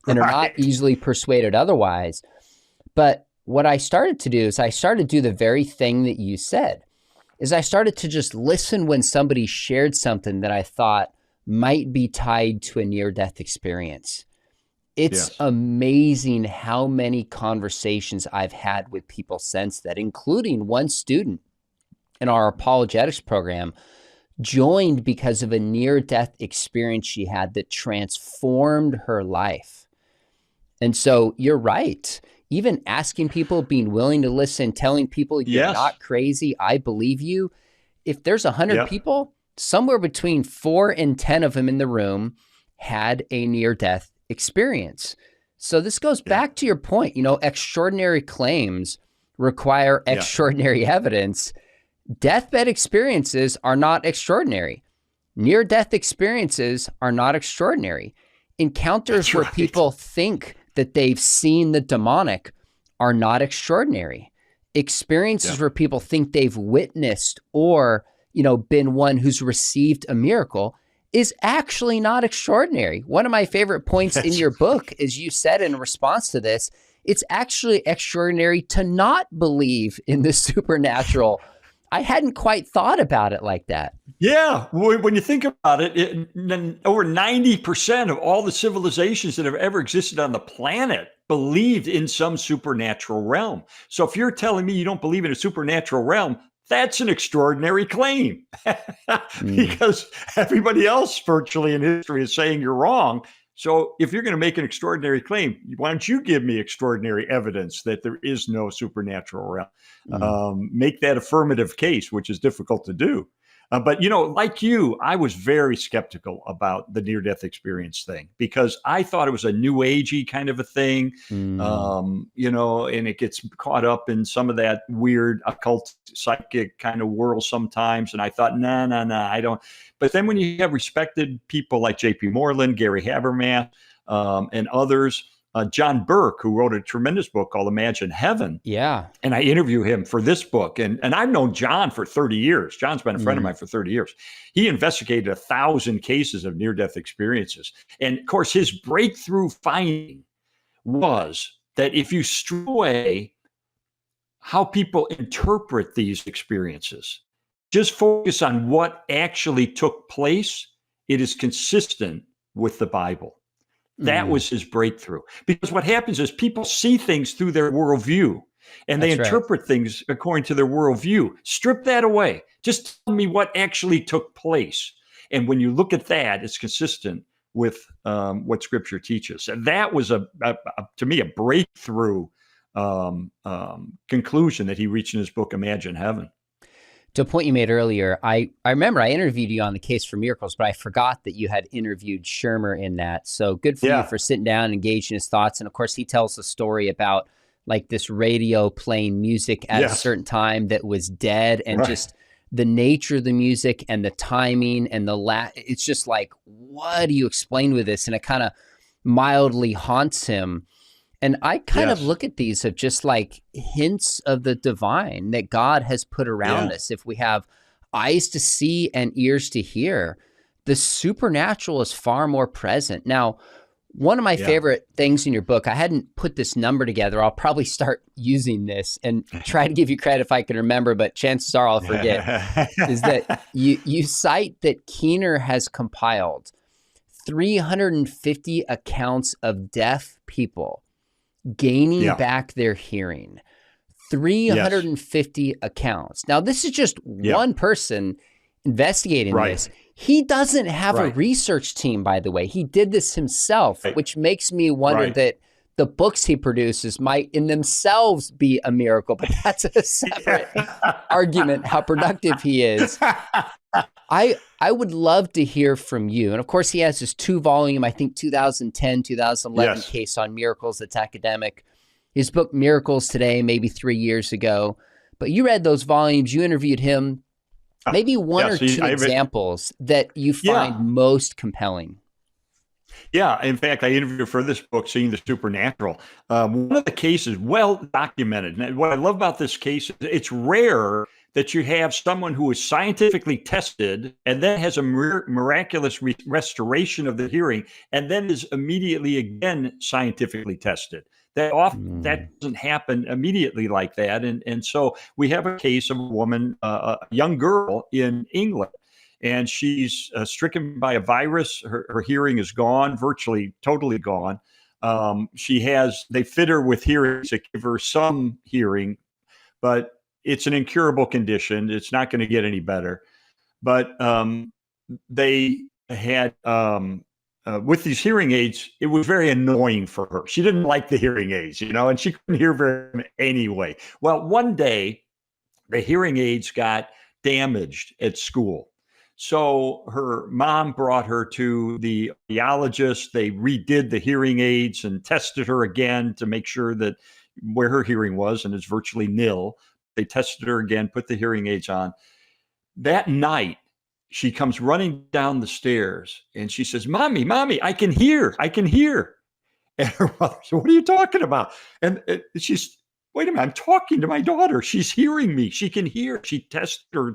and are not easily persuaded otherwise. But what I started to do is I started to do the very thing that you said, is I started to just listen when somebody shared something that I thought might be tied to a near-death experience. It's amazing how many conversations I've had with people since that, including one student in our apologetics program joined because of a near-death experience she had that transformed her life. And so you're right. Even asking people, being willing to listen, telling people you're not crazy, I believe you. If there's 100 people, somewhere between 4 and 10 of them in the room had a near-death experience. So this goes back to your point, extraordinary claims require extraordinary evidence. Deathbed experiences are not extraordinary. Near-death experiences are not extraordinary. Encounters where people think that they've seen the demonic are not extraordinary. Experiences where people think they've witnessed or been one who's received a miracle is actually not extraordinary. One of my favorite points in your book is you said in response to this, it's actually extraordinary to not believe in the supernatural. I hadn't quite thought about it like that. Yeah. When you think about it, over 90% of all the civilizations that have ever existed on the planet believed in some supernatural realm. So if you're telling me you don't believe in a supernatural realm, that's an extraordinary claim because everybody else virtually in history is saying you're wrong. So if you're going to make an extraordinary claim, why don't you give me extraordinary evidence that there is no supernatural realm? Make that affirmative case, which is difficult to do. But, like you, I was very skeptical about the near-death experience thing because I thought it was a new agey kind of a thing, and it gets caught up in some of that weird occult psychic kind of world sometimes. And I thought, nah, I don't. But then when you have respected people like J.P. Moreland, Gary Habermas, and others, John Burke, who wrote a tremendous book called Imagine Heaven. Yeah. And I interview him for this book. And I've known John for 30 years. John's been a friend of mine for 30 years. He investigated 1,000 cases of near-death experiences. And of course, his breakthrough finding was that if you strip away how people interpret these experiences, just focus on what actually took place, it is consistent with the Bible. That was his breakthrough. Because what happens is people see things through their worldview and they interpret things according to their worldview. Strip that away. Just tell me what actually took place. And when you look at that, it's consistent with what Scripture teaches. And that was, to me, a breakthrough conclusion that he reached in his book, Imagine Heaven. To a point you made earlier, I remember I interviewed you on the Case for Miracles, but I forgot that you had interviewed Shermer in that. So good for you for sitting down and engaging his thoughts. And of course, he tells a story about like this radio playing music at a certain time that was dead, and just the nature of the music and the timing and it's just like, what do you explain with this? And it kind of mildly haunts him. And I kind of look at these of just like hints of the divine that God has put around us. If we have eyes to see and ears to hear, the supernatural is far more present. Now, one of my favorite things in your book, I hadn't put this number together. I'll probably start using this and try to give you credit if I can remember, but chances are I'll forget, is that you cite that Keener has compiled 350 accounts of deaf people gaining back their hearing. 350 accounts. Now, this is just one person investigating this. He doesn't have a research team, by the way. He did this himself, which makes me wonder that the books he produces might in themselves be a miracle, but that's a separate argument, how productive he is. I would love to hear from you. And of course, he has this 2-volume, I think 2010, 2011 case on miracles that's academic. His book, Miracles Today, maybe 3 years ago. But you read those volumes, you interviewed him. Maybe one or two examples that you find most compelling. Yeah, in fact, I interviewed for this book, Seeing the Supernatural. One of the cases, well documented. And what I love about this case, it's rare that you have someone who is scientifically tested and then has a miraculous restoration of the hearing and then is immediately again scientifically tested. That often that doesn't happen immediately like that. And so we have a case of a woman, a young girl in England, and she's stricken by a virus. Her hearing is gone, virtually totally gone. They fit her with hearing to give her some hearing, but it's an incurable condition. It's not going to get any better. But they had, with these hearing aids, it was very annoying for her. She didn't like the hearing aids, and she couldn't hear very much anyway. Well, one day, the hearing aids got damaged at school. So her mom brought her to the audiologist. They redid the hearing aids and tested her again to make sure that where her hearing was, and it's virtually nil. They tested her again, put the hearing aids on. That night, she comes running down the stairs and she says, Mommy, I can hear. And her mother said, what are you talking about? And she's, wait a minute, I'm talking to my daughter. She's hearing me. She can hear. She tested her.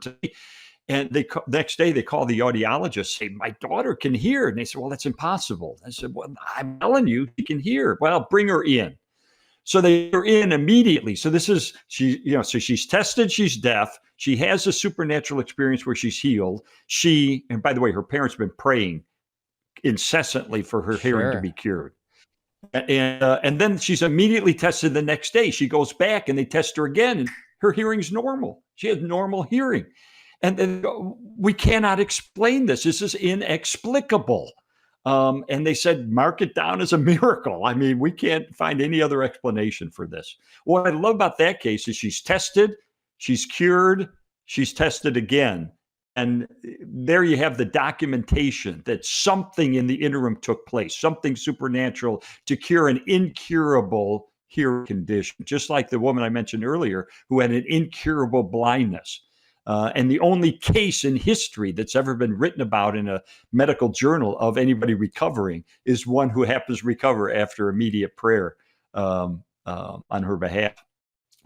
And next day they call the audiologist, say, my daughter can hear. And they said, well, that's impossible. I said, well, I'm telling you, she can hear. Well, bring her in. So they are in immediately. So this is, so she's tested, she's deaf. She has a supernatural experience where she's healed. And by the way, her parents have been praying incessantly for her hearing to be cured. And then she's immediately tested the next day. She goes back and they test her again and her hearing's normal. She has normal hearing. And then we cannot explain this. This is inexplicable. And they said, mark it down as a miracle. I mean, we can't find any other explanation for this. What I love about that case is she's tested, she's cured, she's tested again. And there you have the documentation that something in the interim took place, something supernatural to cure an incurable hearing condition, just like the woman I mentioned earlier who had an incurable blindness. And the only case in history that's ever been written about in a medical journal of anybody recovering is one who happens to recover after immediate prayer on her behalf.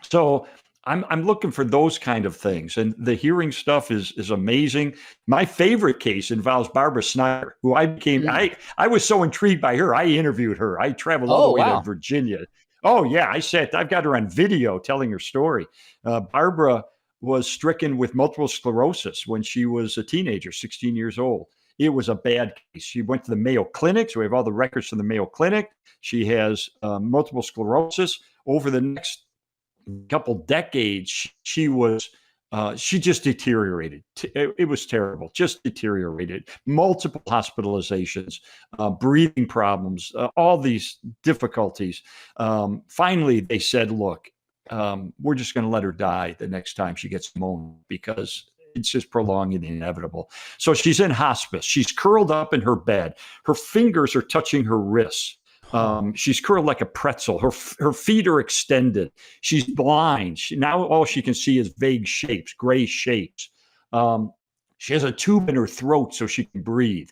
So I'm looking for those kind of things. And the hearing stuff is amazing. My favorite case involves Barbara Snyder, who I was so intrigued by her. I interviewed her. I traveled all the way to Virginia. Oh, yeah. I've got her on video telling her story. Barbara was stricken with multiple sclerosis when she was a teenager, 16 years old. It was a bad case. She went to the Mayo Clinic. So we have all the records from the Mayo Clinic. She has multiple sclerosis. Over the next couple decades, she just deteriorated. It was terrible, just deteriorated. Multiple hospitalizations, breathing problems, all these difficulties. Finally, they said, look, we're just going to let her die the next time she gets pneumonia because it's just prolonging the inevitable. So she's in hospice. She's curled up in her bed. Her fingers are touching her wrists. She's curled like a pretzel. Her feet are extended. She's blind. Now all she can see is vague shapes, gray shapes. She has a tube in her throat so she can breathe.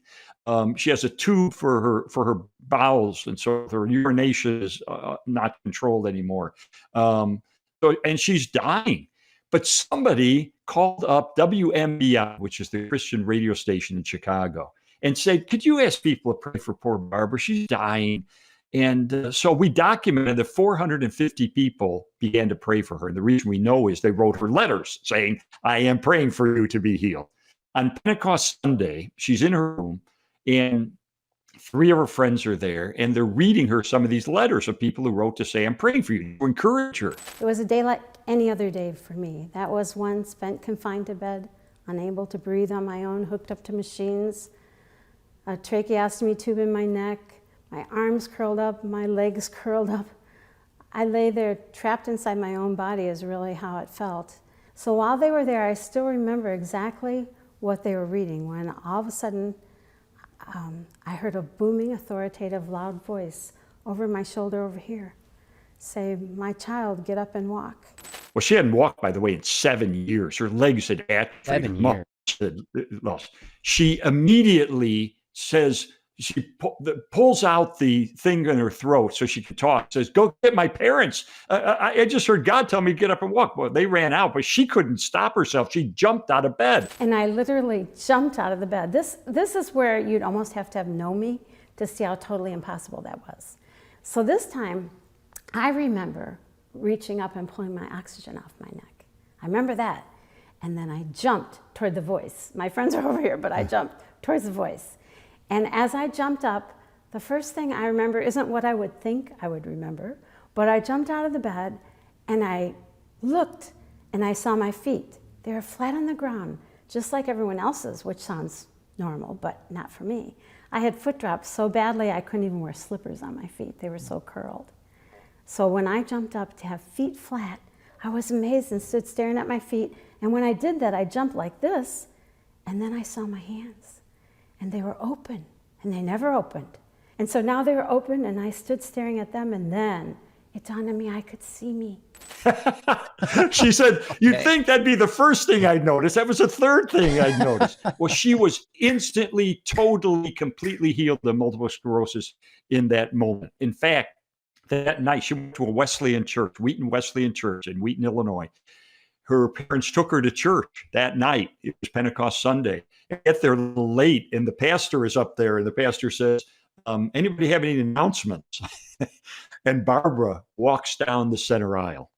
She has a tube for her bowels, and so her urination is not controlled anymore. And she's dying. But somebody called up WMBI, which is the Christian radio station in Chicago, and said, could you ask people to pray for poor Barbara? She's dying. And so we documented that 450 people began to pray for her. And the reason we know is they wrote her letters saying, I am praying for you to be healed. On Pentecost Sunday, she's in her room, and 3 of her friends are there, and they're reading her some of these letters of people who wrote to say, I'm praying for you, to encourage her. It was a day like any other day for me. That was one spent confined to bed, unable to breathe on my own, hooked up to machines, a tracheostomy tube in my neck, my arms curled up, my legs curled up. I lay there trapped inside my own body is really how it felt. So while they were there, I still remember exactly what they were reading when all of a sudden I heard a booming, authoritative, loud voice over my shoulder over here say, "My child, get up and walk." Well, she hadn't walked, by the way, in 7 years. Her legs had atrophied. 7 years. Lost. She immediately says, she pulls out the thing in her throat so she can talk, says, go get my parents. I just heard God tell me to get up and walk. Well, they ran out, but she couldn't stop herself. She jumped out of bed. And I literally jumped out of the bed. This is where you'd almost have to have known me to see how totally impossible that was. So this time, I remember reaching up and pulling my oxygen off my neck. I remember that. And then I jumped toward the voice. My friends are over here, but I jumped towards the voice. And as I jumped up, the first thing I remember isn't what I would think I would remember, but I jumped out of the bed and I looked and I saw my feet. They were flat on the ground, just like everyone else's, which sounds normal, but not for me. I had foot drops so badly I couldn't even wear slippers on my feet. They were so curled. So when I jumped up to have feet flat, I was amazed and stood staring at my feet. And when I did that, I jumped like this, and then I saw my hands. And they were open, and they never opened. And so now they were open, and I stood staring at them, and then it dawned on me I could see me. She said, you'd think that'd be the first thing I'd notice. That was the third thing I'd notice. Well, she was instantly, totally, completely healed of multiple sclerosis in that moment. In fact, that night, she went to a Wesleyan church, Wheaton Wesleyan Church in Wheaton, Illinois. Her parents took her to church that night. It was Pentecost Sunday. They get there a little late, and the pastor is up there, and the pastor says, anybody have any announcements? And Barbara walks down the center aisle.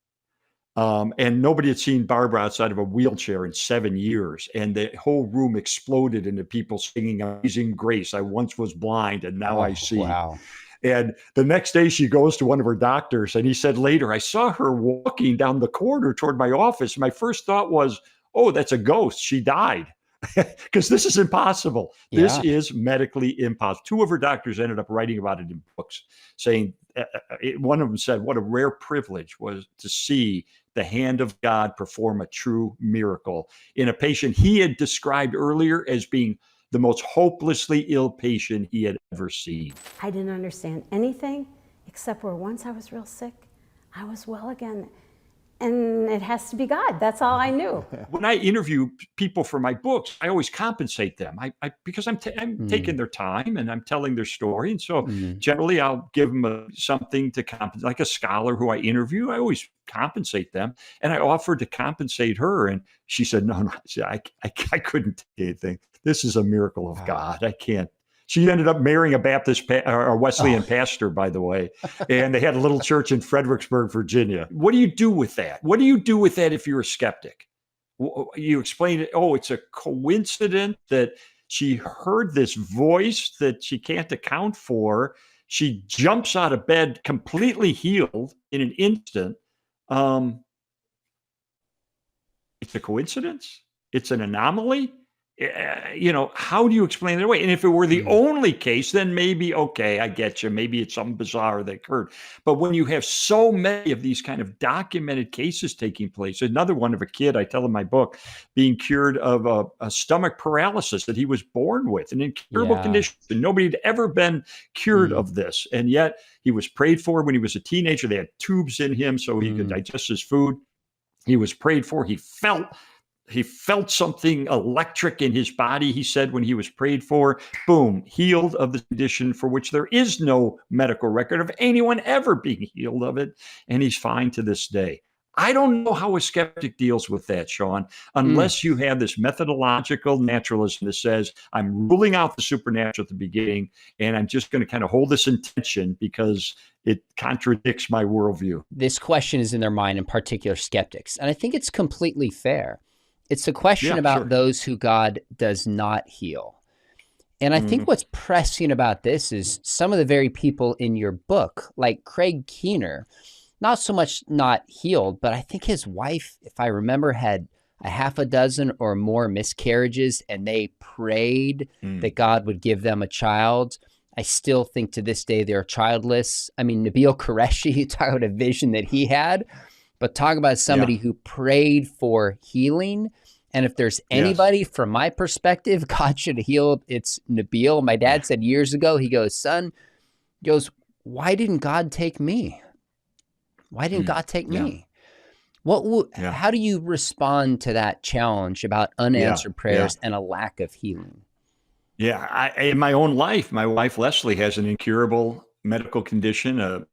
And nobody had seen Barbara outside of a wheelchair in 7 years. And the whole room exploded into people singing Amazing Grace. I once was blind, and now I see. Wow. And the next day she goes to one of her doctors, and he said later, I saw her walking down the corridor toward my office. My first thought was, oh, that's a ghost. She died. Because this is impossible. Yeah. This is medically impossible. 2 of her doctors ended up writing about it in books, saying, one of them said, what a rare privilege was to see the hand of God perform a true miracle in a patient he had described earlier as being the most hopelessly ill patient he had ever seen. I didn't understand anything except where once I was real sick, I was well again. And it has to be God. That's all I knew. When I interview people for my books, I always compensate them because I'm taking their time and I'm telling their story. And so generally I'll give them something to compensate, like a scholar who I interview. I always compensate them. And I offered to compensate her. And she said, no, I couldn't take anything. This is a miracle of God. I can't. She ended up marrying a Baptist or Wesleyan pastor, by the way, and they had a little church in Fredericksburg, Virginia. What do you do with that? What do you do with that if you're a skeptic? You explain it, oh, it's a coincidence that she heard this voice that she can't account for. She jumps out of bed completely healed in an instant. It's a coincidence? It's an anomaly? How do you explain it away? And if it were the only case, then maybe, okay, I get you. Maybe it's something bizarre that occurred. But when you have so many of these kind of documented cases taking place, another one of a kid, I tell in my book, being cured of a stomach paralysis that he was born with, an incurable condition. And nobody had ever been cured of this. And yet he was prayed for when he was a teenager. They had tubes in him so he could digest his food. He was prayed for. He felt something electric in his body, he said, when he was prayed for. Boom, healed of the condition for which there is no medical record of anyone ever being healed of it. And he's fine to this day. I don't know how a skeptic deals with that, Sean, unless you have this methodological naturalism that says, I'm ruling out the supernatural at the beginning, and I'm just going to kind of hold this in tension because it contradicts my worldview. This question is in their mind, in particular skeptics. And I think it's completely fair. It's a question about those who God does not heal. And I think what's pressing about this is some of the very people in your book, like Craig Keener, not so much not healed, but I think his wife, if I remember, had a half a dozen or more miscarriages, and they prayed that God would give them a child. I still think to this day they're childless. I mean, Nabil Qureshi, you talk about a vision that he had, but talk about somebody who prayed for healing. And if there's anybody, from my perspective, God should have healed, it's Nabil. My dad said years ago, he goes, son, he goes, why didn't God take me? Why didn't God take me? How do you respond to that challenge about unanswered prayers and a lack of healing? Yeah, in my own life, my wife, Leslie, has an incurable medical condition, a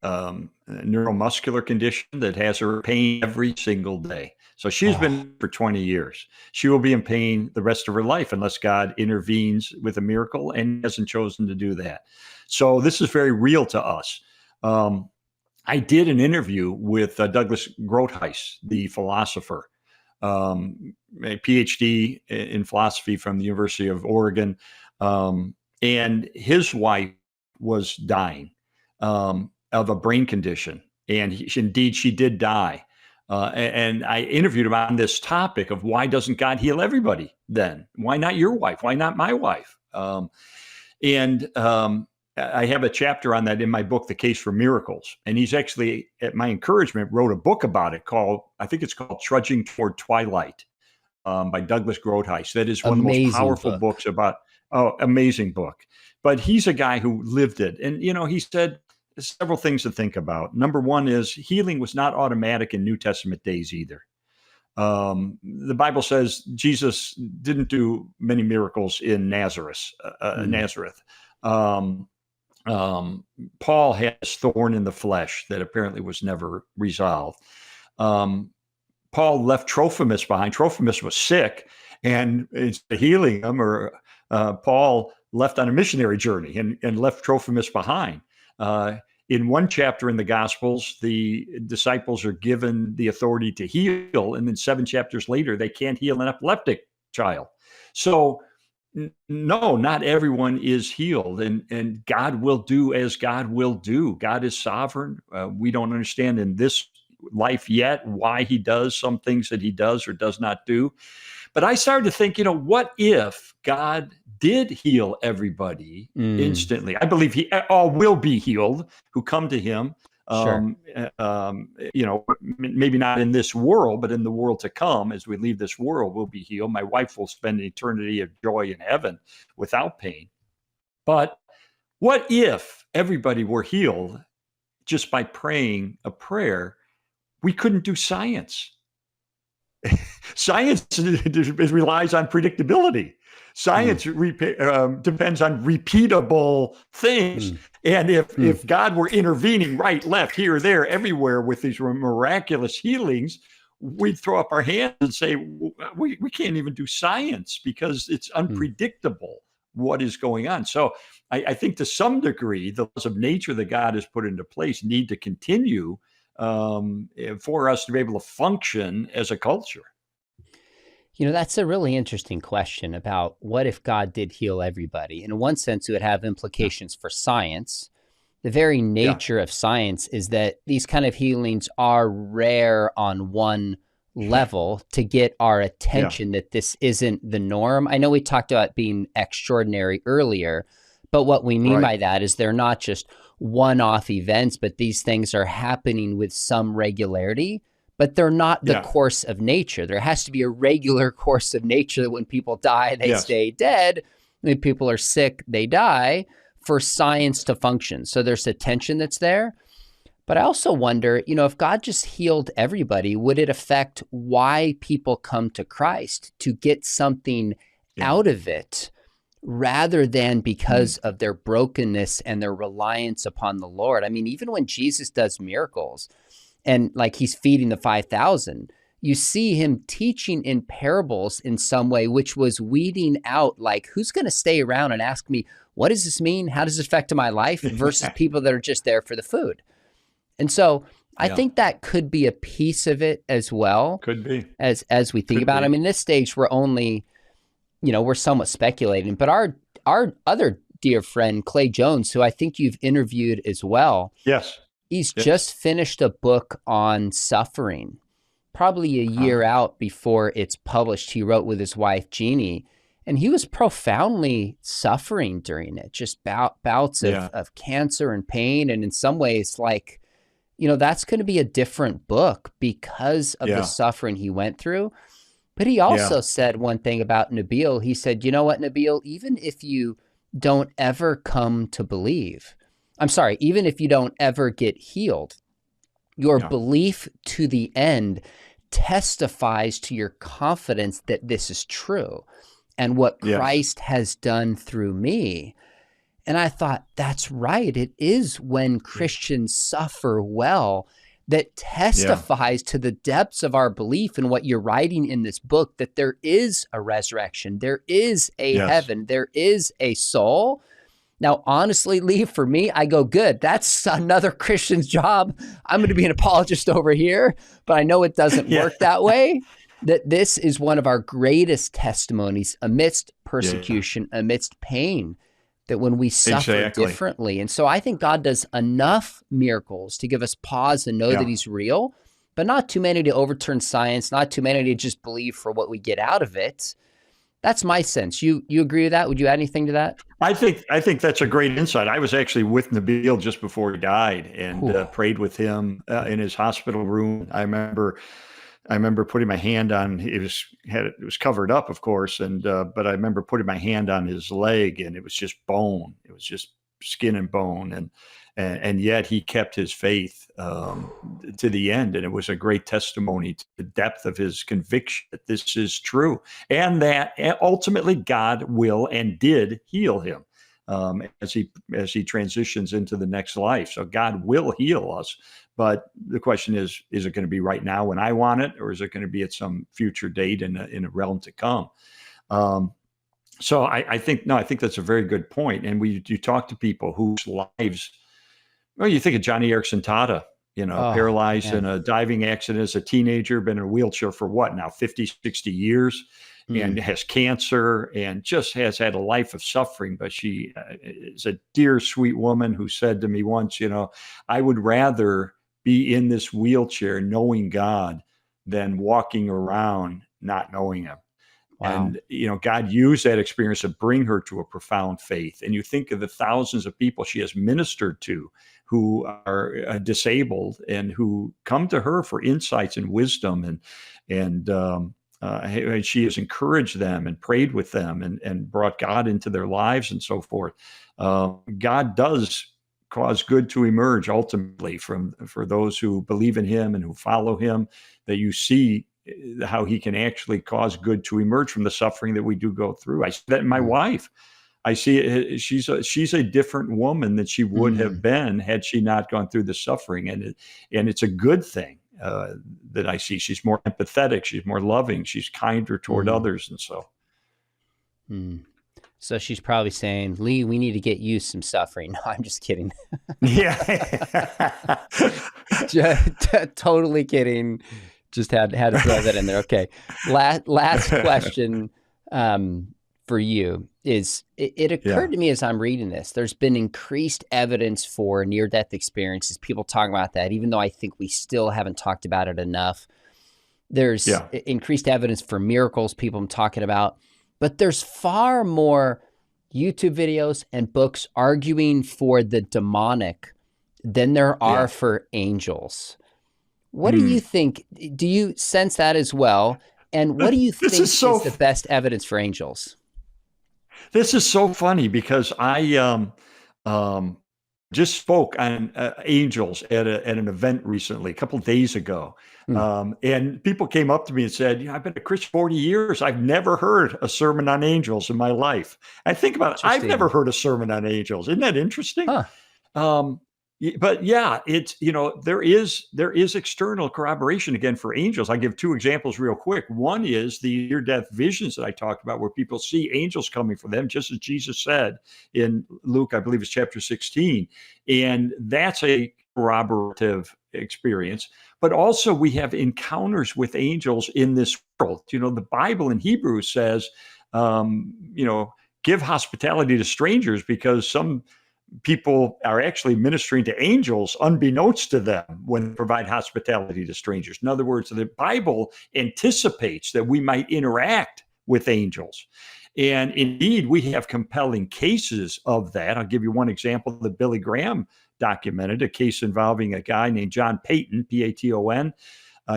neuromuscular condition that has her pain every single day. So she's been for 20 years. She will be in pain the rest of her life unless God intervenes with a miracle, and he hasn't chosen to do that. So this is very real to us. I did an interview with Douglas Groothuis, the philosopher, a PhD in philosophy from the University of Oregon. And his wife was dying of a brain condition. And indeed, she did die. And I interviewed him on this topic of why doesn't God heal everybody then? Why not your wife? Why not my wife? I have a chapter on that in my book, The Case for Miracles. And he's actually, at my encouragement, wrote a book about it I think it's called Trudging Toward Twilight by Douglas Groothuis. That is one of the most powerful books about, amazing book. But he's a guy who lived it. And, he said, several things to think about. Number one is healing was not automatic in New Testament days either. The Bible says Jesus didn't do many miracles in Nazareth. Paul had this thorn in the flesh that apparently was never resolved. Paul left Trophimus behind. Trophimus was sick, and instead of healing him, Paul left on a missionary journey and left Trophimus behind. In one chapter in the Gospels, the disciples are given the authority to heal, and then 7 chapters later, they can't heal an epileptic child. So, no, not everyone is healed, and God will do as God will do. God is sovereign. We don't understand in this life yet why he does some things that he does or does not do. But I started to think, what if God did heal everybody instantly? I believe all will be healed who come to him. Maybe not in this world, but in the world to come, as we leave this world, we'll be healed. My wife will spend an eternity of joy in heaven without pain. But what if everybody were healed just by praying a prayer? We couldn't do science. Science relies on predictability. Science depends on repeatable things. And if God were intervening right, left, here, there, everywhere with these miraculous healings, we'd throw up our hands and say, we can't even do science because it's unpredictable what is going on. So I think to some degree, the laws of nature that God has put into place need to continue for us to be able to function as a culture. That's a really interesting question about what if God did heal everybody. In one sense, it would have implications for science. The very nature of science is that these kind of healings are rare on one level to get our attention that this isn't the norm. I know we talked about being extraordinary earlier, but what we mean by that is they're not just one-off events, but these things are happening with some regularity. But they're not the course of nature. There has to be a regular course of nature that when people die, they stay dead. When people are sick, they die, for science to function. So there's a tension that's there. But I also wonder, if God just healed everybody, would it affect why people come to Christ, to get something out of it rather than because of their brokenness and their reliance upon the Lord? I mean, even when Jesus does miracles, and like he's feeding the 5,000, you see him teaching in parables in some way, which was weeding out, like, who's going to stay around and ask me, what does this mean? How does it affect my life? Versus people that are just there for the food. And so I think that could be a piece of it as well. Could be. As we think about it. I mean, this stage, we're only, we're somewhat speculating, but our other dear friend, Clay Jones, who I think you've interviewed as well. Yes. He's just finished a book on suffering, probably a year out before it's published. He wrote with his wife, Jeannie, and he was profoundly suffering during it, just bouts of cancer and pain. And in some ways, like, that's going to be a different book because of the suffering he went through. But he also said one thing about Nabil. He said, you know what, Nabil, even if you don't ever come to believe, even if you don't ever get healed, your belief to the end testifies to your confidence that this is true and what Christ has done through me. And I thought, that's right. It is when Christians suffer well that testifies to the depths of our belief in what you're writing in this book, that there is a resurrection, there is a heaven, there is a soul. Now, honestly, Lee, for me, I go, good. That's another Christian's job. I'm going to be an apologist over here, but I know it doesn't work that way. That this is one of our greatest testimonies amidst persecution, amidst pain, that when we suffer differently. And so I think God does enough miracles to give us pause and know that he's real, but not too many to overturn science, not too many to just believe for what we get out of it. That's my sense. You agree with that? Would you add anything to that? I think that's a great insight. I was actually with Nabil just before he died and prayed with him in his hospital room. I remember putting my hand on, it was covered up, of course, but I remember putting my hand on his leg, and it was just bone. It was just skin and bone, and yet he kept his faith to the end, and it was a great testimony to the depth of his conviction that this is true, and that ultimately God will and did heal him as he transitions into the next life. So God will heal us. But the question is it going to be right now when I want it, or is it going to be at some future date in a realm to come? So I think that's a very good point. And you talk to people whose lives, well, you think of Johnny Erickson Tata, paralyzed in a diving accident as a teenager, been in a wheelchair for now, 50, 60 years, and has cancer and just has had a life of suffering. But she is a dear, sweet woman who said to me once, I would rather be in this wheelchair knowing God than walking around not knowing him. Wow. And, God used that experience to bring her to a profound faith. And you think of the thousands of people she has ministered to who are disabled and who come to her for insights and wisdom. And she has encouraged them and prayed with them and brought God into their lives and so forth. God does cause good to emerge ultimately for those who believe in him and who follow him, that you see how he can actually cause good to emerge from the suffering that we do go through. I see that in my wife. I see it, she's a different woman than she would have been had she not gone through the suffering. And it's a good thing that I see. She's more empathetic. She's more loving. She's kinder toward others. And so. So she's probably saying, Lee, we need to get you some suffering. No, I'm just kidding. Totally kidding. Just had to throw that in there. Okay. Last question for you is, it occurred to me as I'm reading this, there's been increased evidence for near-death experiences, people talking about that, even though I think we still haven't talked about it enough. There's increased evidence for miracles people I'm talking about. But there's far more YouTube videos and books arguing for the demonic than there are for angels. What do you think? Do you sense that as well? And what do you think is the best evidence for angels? This is so funny because I just spoke on angels at an event recently, a couple of days ago. And people came up to me and said, I've been a Christian 40 years. I've never heard a sermon on angels in my life. I think about it. I've never heard a sermon on angels. Isn't that interesting? But yeah, it's, there is external corroboration again for angels. I give two examples real quick. One is the near-death visions that I talked about, where people see angels coming for them, just as Jesus said in Luke, I believe it's chapter 16. And that's a corroborative experience. But also we have encounters with angels in this world. The Bible in Hebrews says give hospitality to strangers, because some people are actually ministering to angels unbeknownst to them when they provide hospitality to strangers. In other words, the Bible anticipates that we might interact with angels. And indeed, we have compelling cases of that. I'll give you one example that Billy Graham documented, a case involving a guy named John Payton, P-A-T-O-N.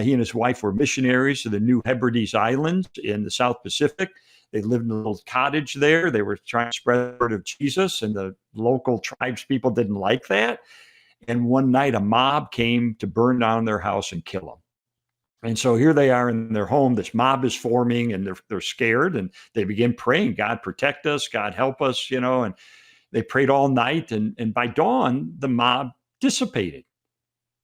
He and his wife were missionaries to the New Hebrides Islands in the South Pacific. They lived in a little cottage there. They were trying to spread the word of Jesus, and the local tribes people didn't like that. And one night, a mob came to burn down their house and kill them. And so here they are in their home. This mob is forming, and they're scared, and they begin praying, God, protect us, God, help us, and they prayed all night. And by dawn, the mob dissipated.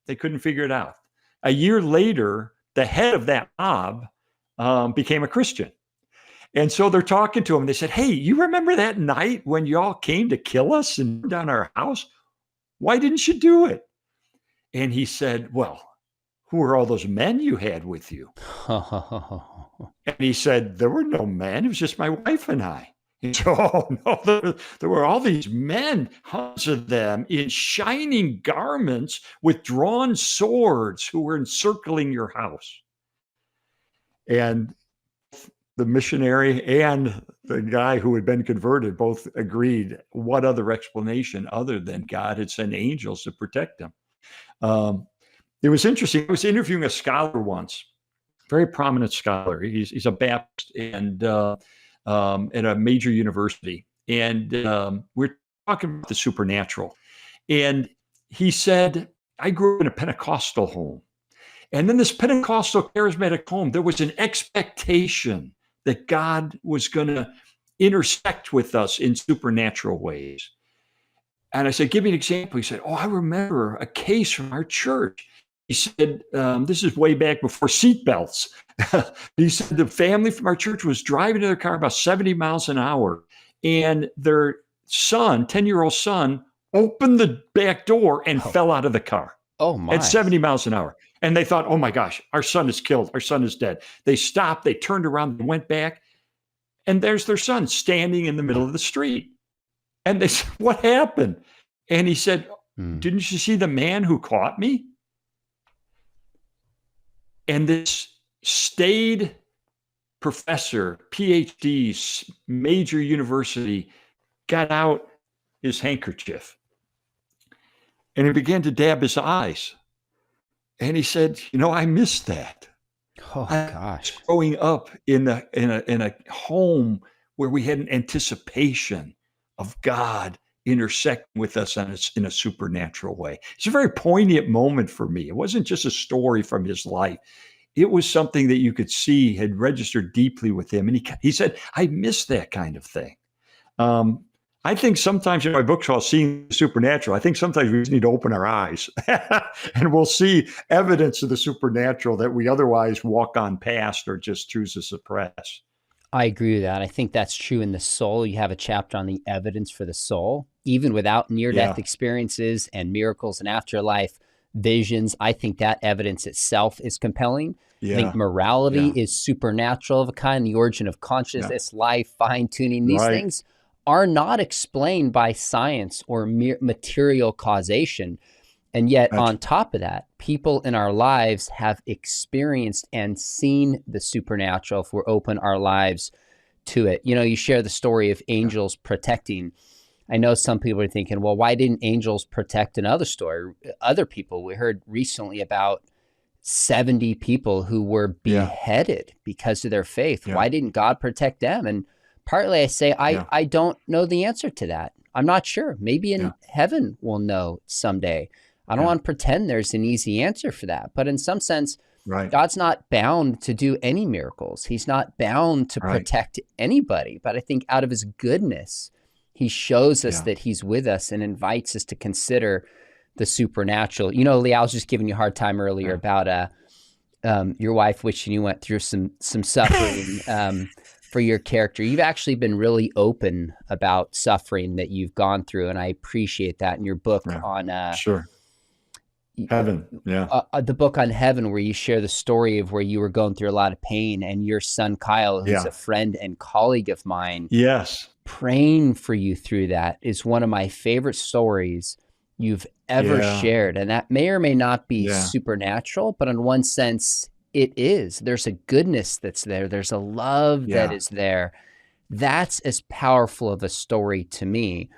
They couldn't figure it out. A year later, the head of that mob became a Christian. And so they're talking to him. They said, hey, you remember that night when y'all came to kill us and burn down our house? Why didn't you do it? And he said, well, who are all those men you had with you? And he said, there were no men. It was just my wife and I. He said, oh, no, there were all these men, hundreds of them, in shining garments with drawn swords who were encircling your house. And the missionary and the guy who had been converted both agreed, what other explanation other than God had sent angels to protect them? It was interesting. I was interviewing a scholar once, very prominent scholar. He's a Baptist and at a major university. And we're talking about the supernatural. And he said, I grew up in a Pentecostal home. And then this Pentecostal charismatic home, there was an expectation that God was going to intersect with us in supernatural ways. And I said, give me an example. He said, oh, I remember a case from our church. He said, this is way back before seatbelts. He said the family from our church was driving in their car about 70 miles an hour. And their son, 10-year-old son, opened the back door and fell out of the car. Oh, my. At 70 miles an hour. And they thought, oh my gosh, our son is killed. Our son is dead. They stopped, they turned around, they went back, and there's their son standing in the middle of the street. And they said, what happened? And he said, didn't you see the man who caught me? And this staid professor, PhD, major university, got out his handkerchief and he began to dab his eyes. And he said, I missed that. Oh, gosh. Growing up in a home where we had an anticipation of God intersecting with us in a supernatural way. It's a very poignant moment for me. It wasn't just a story from his life. It was something that you could see had registered deeply with him. And he said, I miss that kind of thing. I think sometimes in my book called Seeing the Supernatural, I think sometimes we just need to open our eyes and we'll see evidence of the supernatural that we otherwise walk on past or just choose to suppress. I agree with that. I think that's true in the soul. You have a chapter on the evidence for the soul, even without near-death experiences and miracles and afterlife visions. I think that evidence itself is compelling. I think morality is supernatural of a kind, the origin of consciousness, life, fine-tuning. These things are not explained by science or mere material causation. And yet on top of that, people in our lives have experienced and seen the supernatural if we're open our lives to it. You share the story of angels protecting. I know some people are thinking, well, why didn't angels protect another story? Other people, we heard recently about 70 people who were beheaded because of their faith. Why didn't God protect them? And partly I say, I don't know the answer to that. I'm not sure. Maybe in heaven we'll know someday. I don't want to pretend there's an easy answer for that. But in some sense, God's not bound to do any miracles. He's not bound to protect anybody. But I think out of his goodness, he shows us that he's with us and invites us to consider the supernatural. Lee, I was just giving you a hard time earlier about your wife wishing you went through some suffering for your character. You've actually been really open about suffering that you've gone through, and I appreciate that in your book on Heaven, yeah. The book on heaven, where you share the story of where you were going through a lot of pain, and your son Kyle, who's a friend and colleague of mine, praying for you through that, is one of my favorite stories you've ever shared. And that may or may not be supernatural, but in one sense it is. There's a goodness that's there. There's a love that is there. That's as powerful of a story to me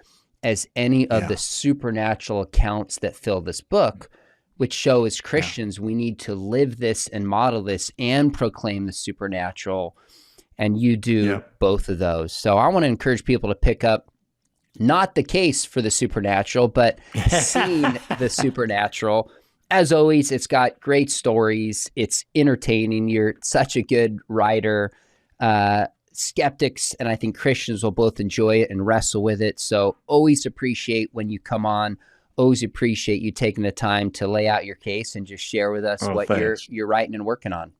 as any of the supernatural accounts that fill this book, which show as Christians, we need to live this and model this and proclaim the supernatural. And you do both of those. So I want to encourage people to pick up not the case for the supernatural, but seeing the supernatural. As always, it's got great stories. It's entertaining. You're such a good writer. Skeptics and I think Christians will both enjoy it and wrestle with it. So always appreciate when you come on. Always appreciate you taking the time to lay out your case and just share with us what you're writing and working on.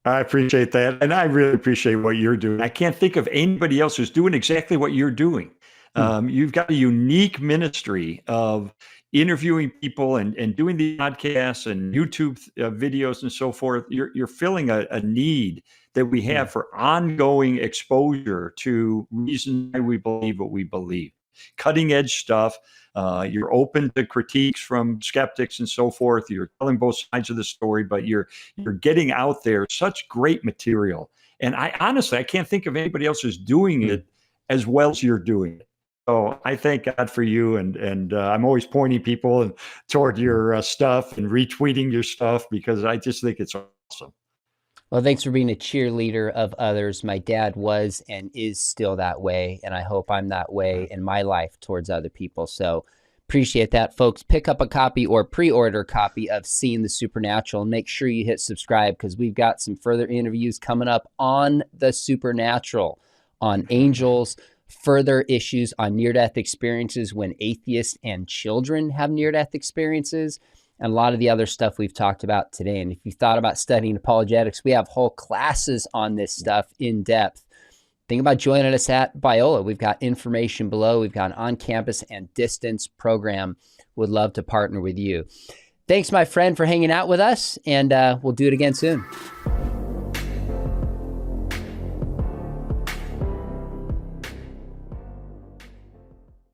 I appreciate that. And I really appreciate what you're doing. I can't think of anybody else who's doing exactly what you're doing. You've got a unique ministry of interviewing people and doing the podcasts and YouTube videos and so forth. You're filling a need that we have for ongoing exposure to reasons why we believe what we believe. Cutting edge stuff. You're open to critiques from skeptics and so forth. You're telling both sides of the story, but you're getting out there such great material. And I honestly can't think of anybody else who's doing it as well as you're doing it. So I thank God for you, and I'm always pointing people toward your stuff and retweeting your stuff because I just think it's awesome. Well, thanks for being a cheerleader of others. My dad was and is still that way, and I hope I'm that way in my life towards other people. So appreciate that, folks. Pick up a copy or pre-order a copy of Seeing the Supernatural, and make sure you hit subscribe because we've got some further interviews coming up on the supernatural, on angels, further issues on near-death experiences when atheists and children have near-death experiences, and a lot of the other stuff we've talked about today. And if you thought about studying apologetics, we have whole classes on this stuff in depth. Think about joining us at Biola. We've got information below. We've got an on-campus and distance program. Would love to partner with you. Thanks, my friend, for hanging out with us, and we'll do it again soon.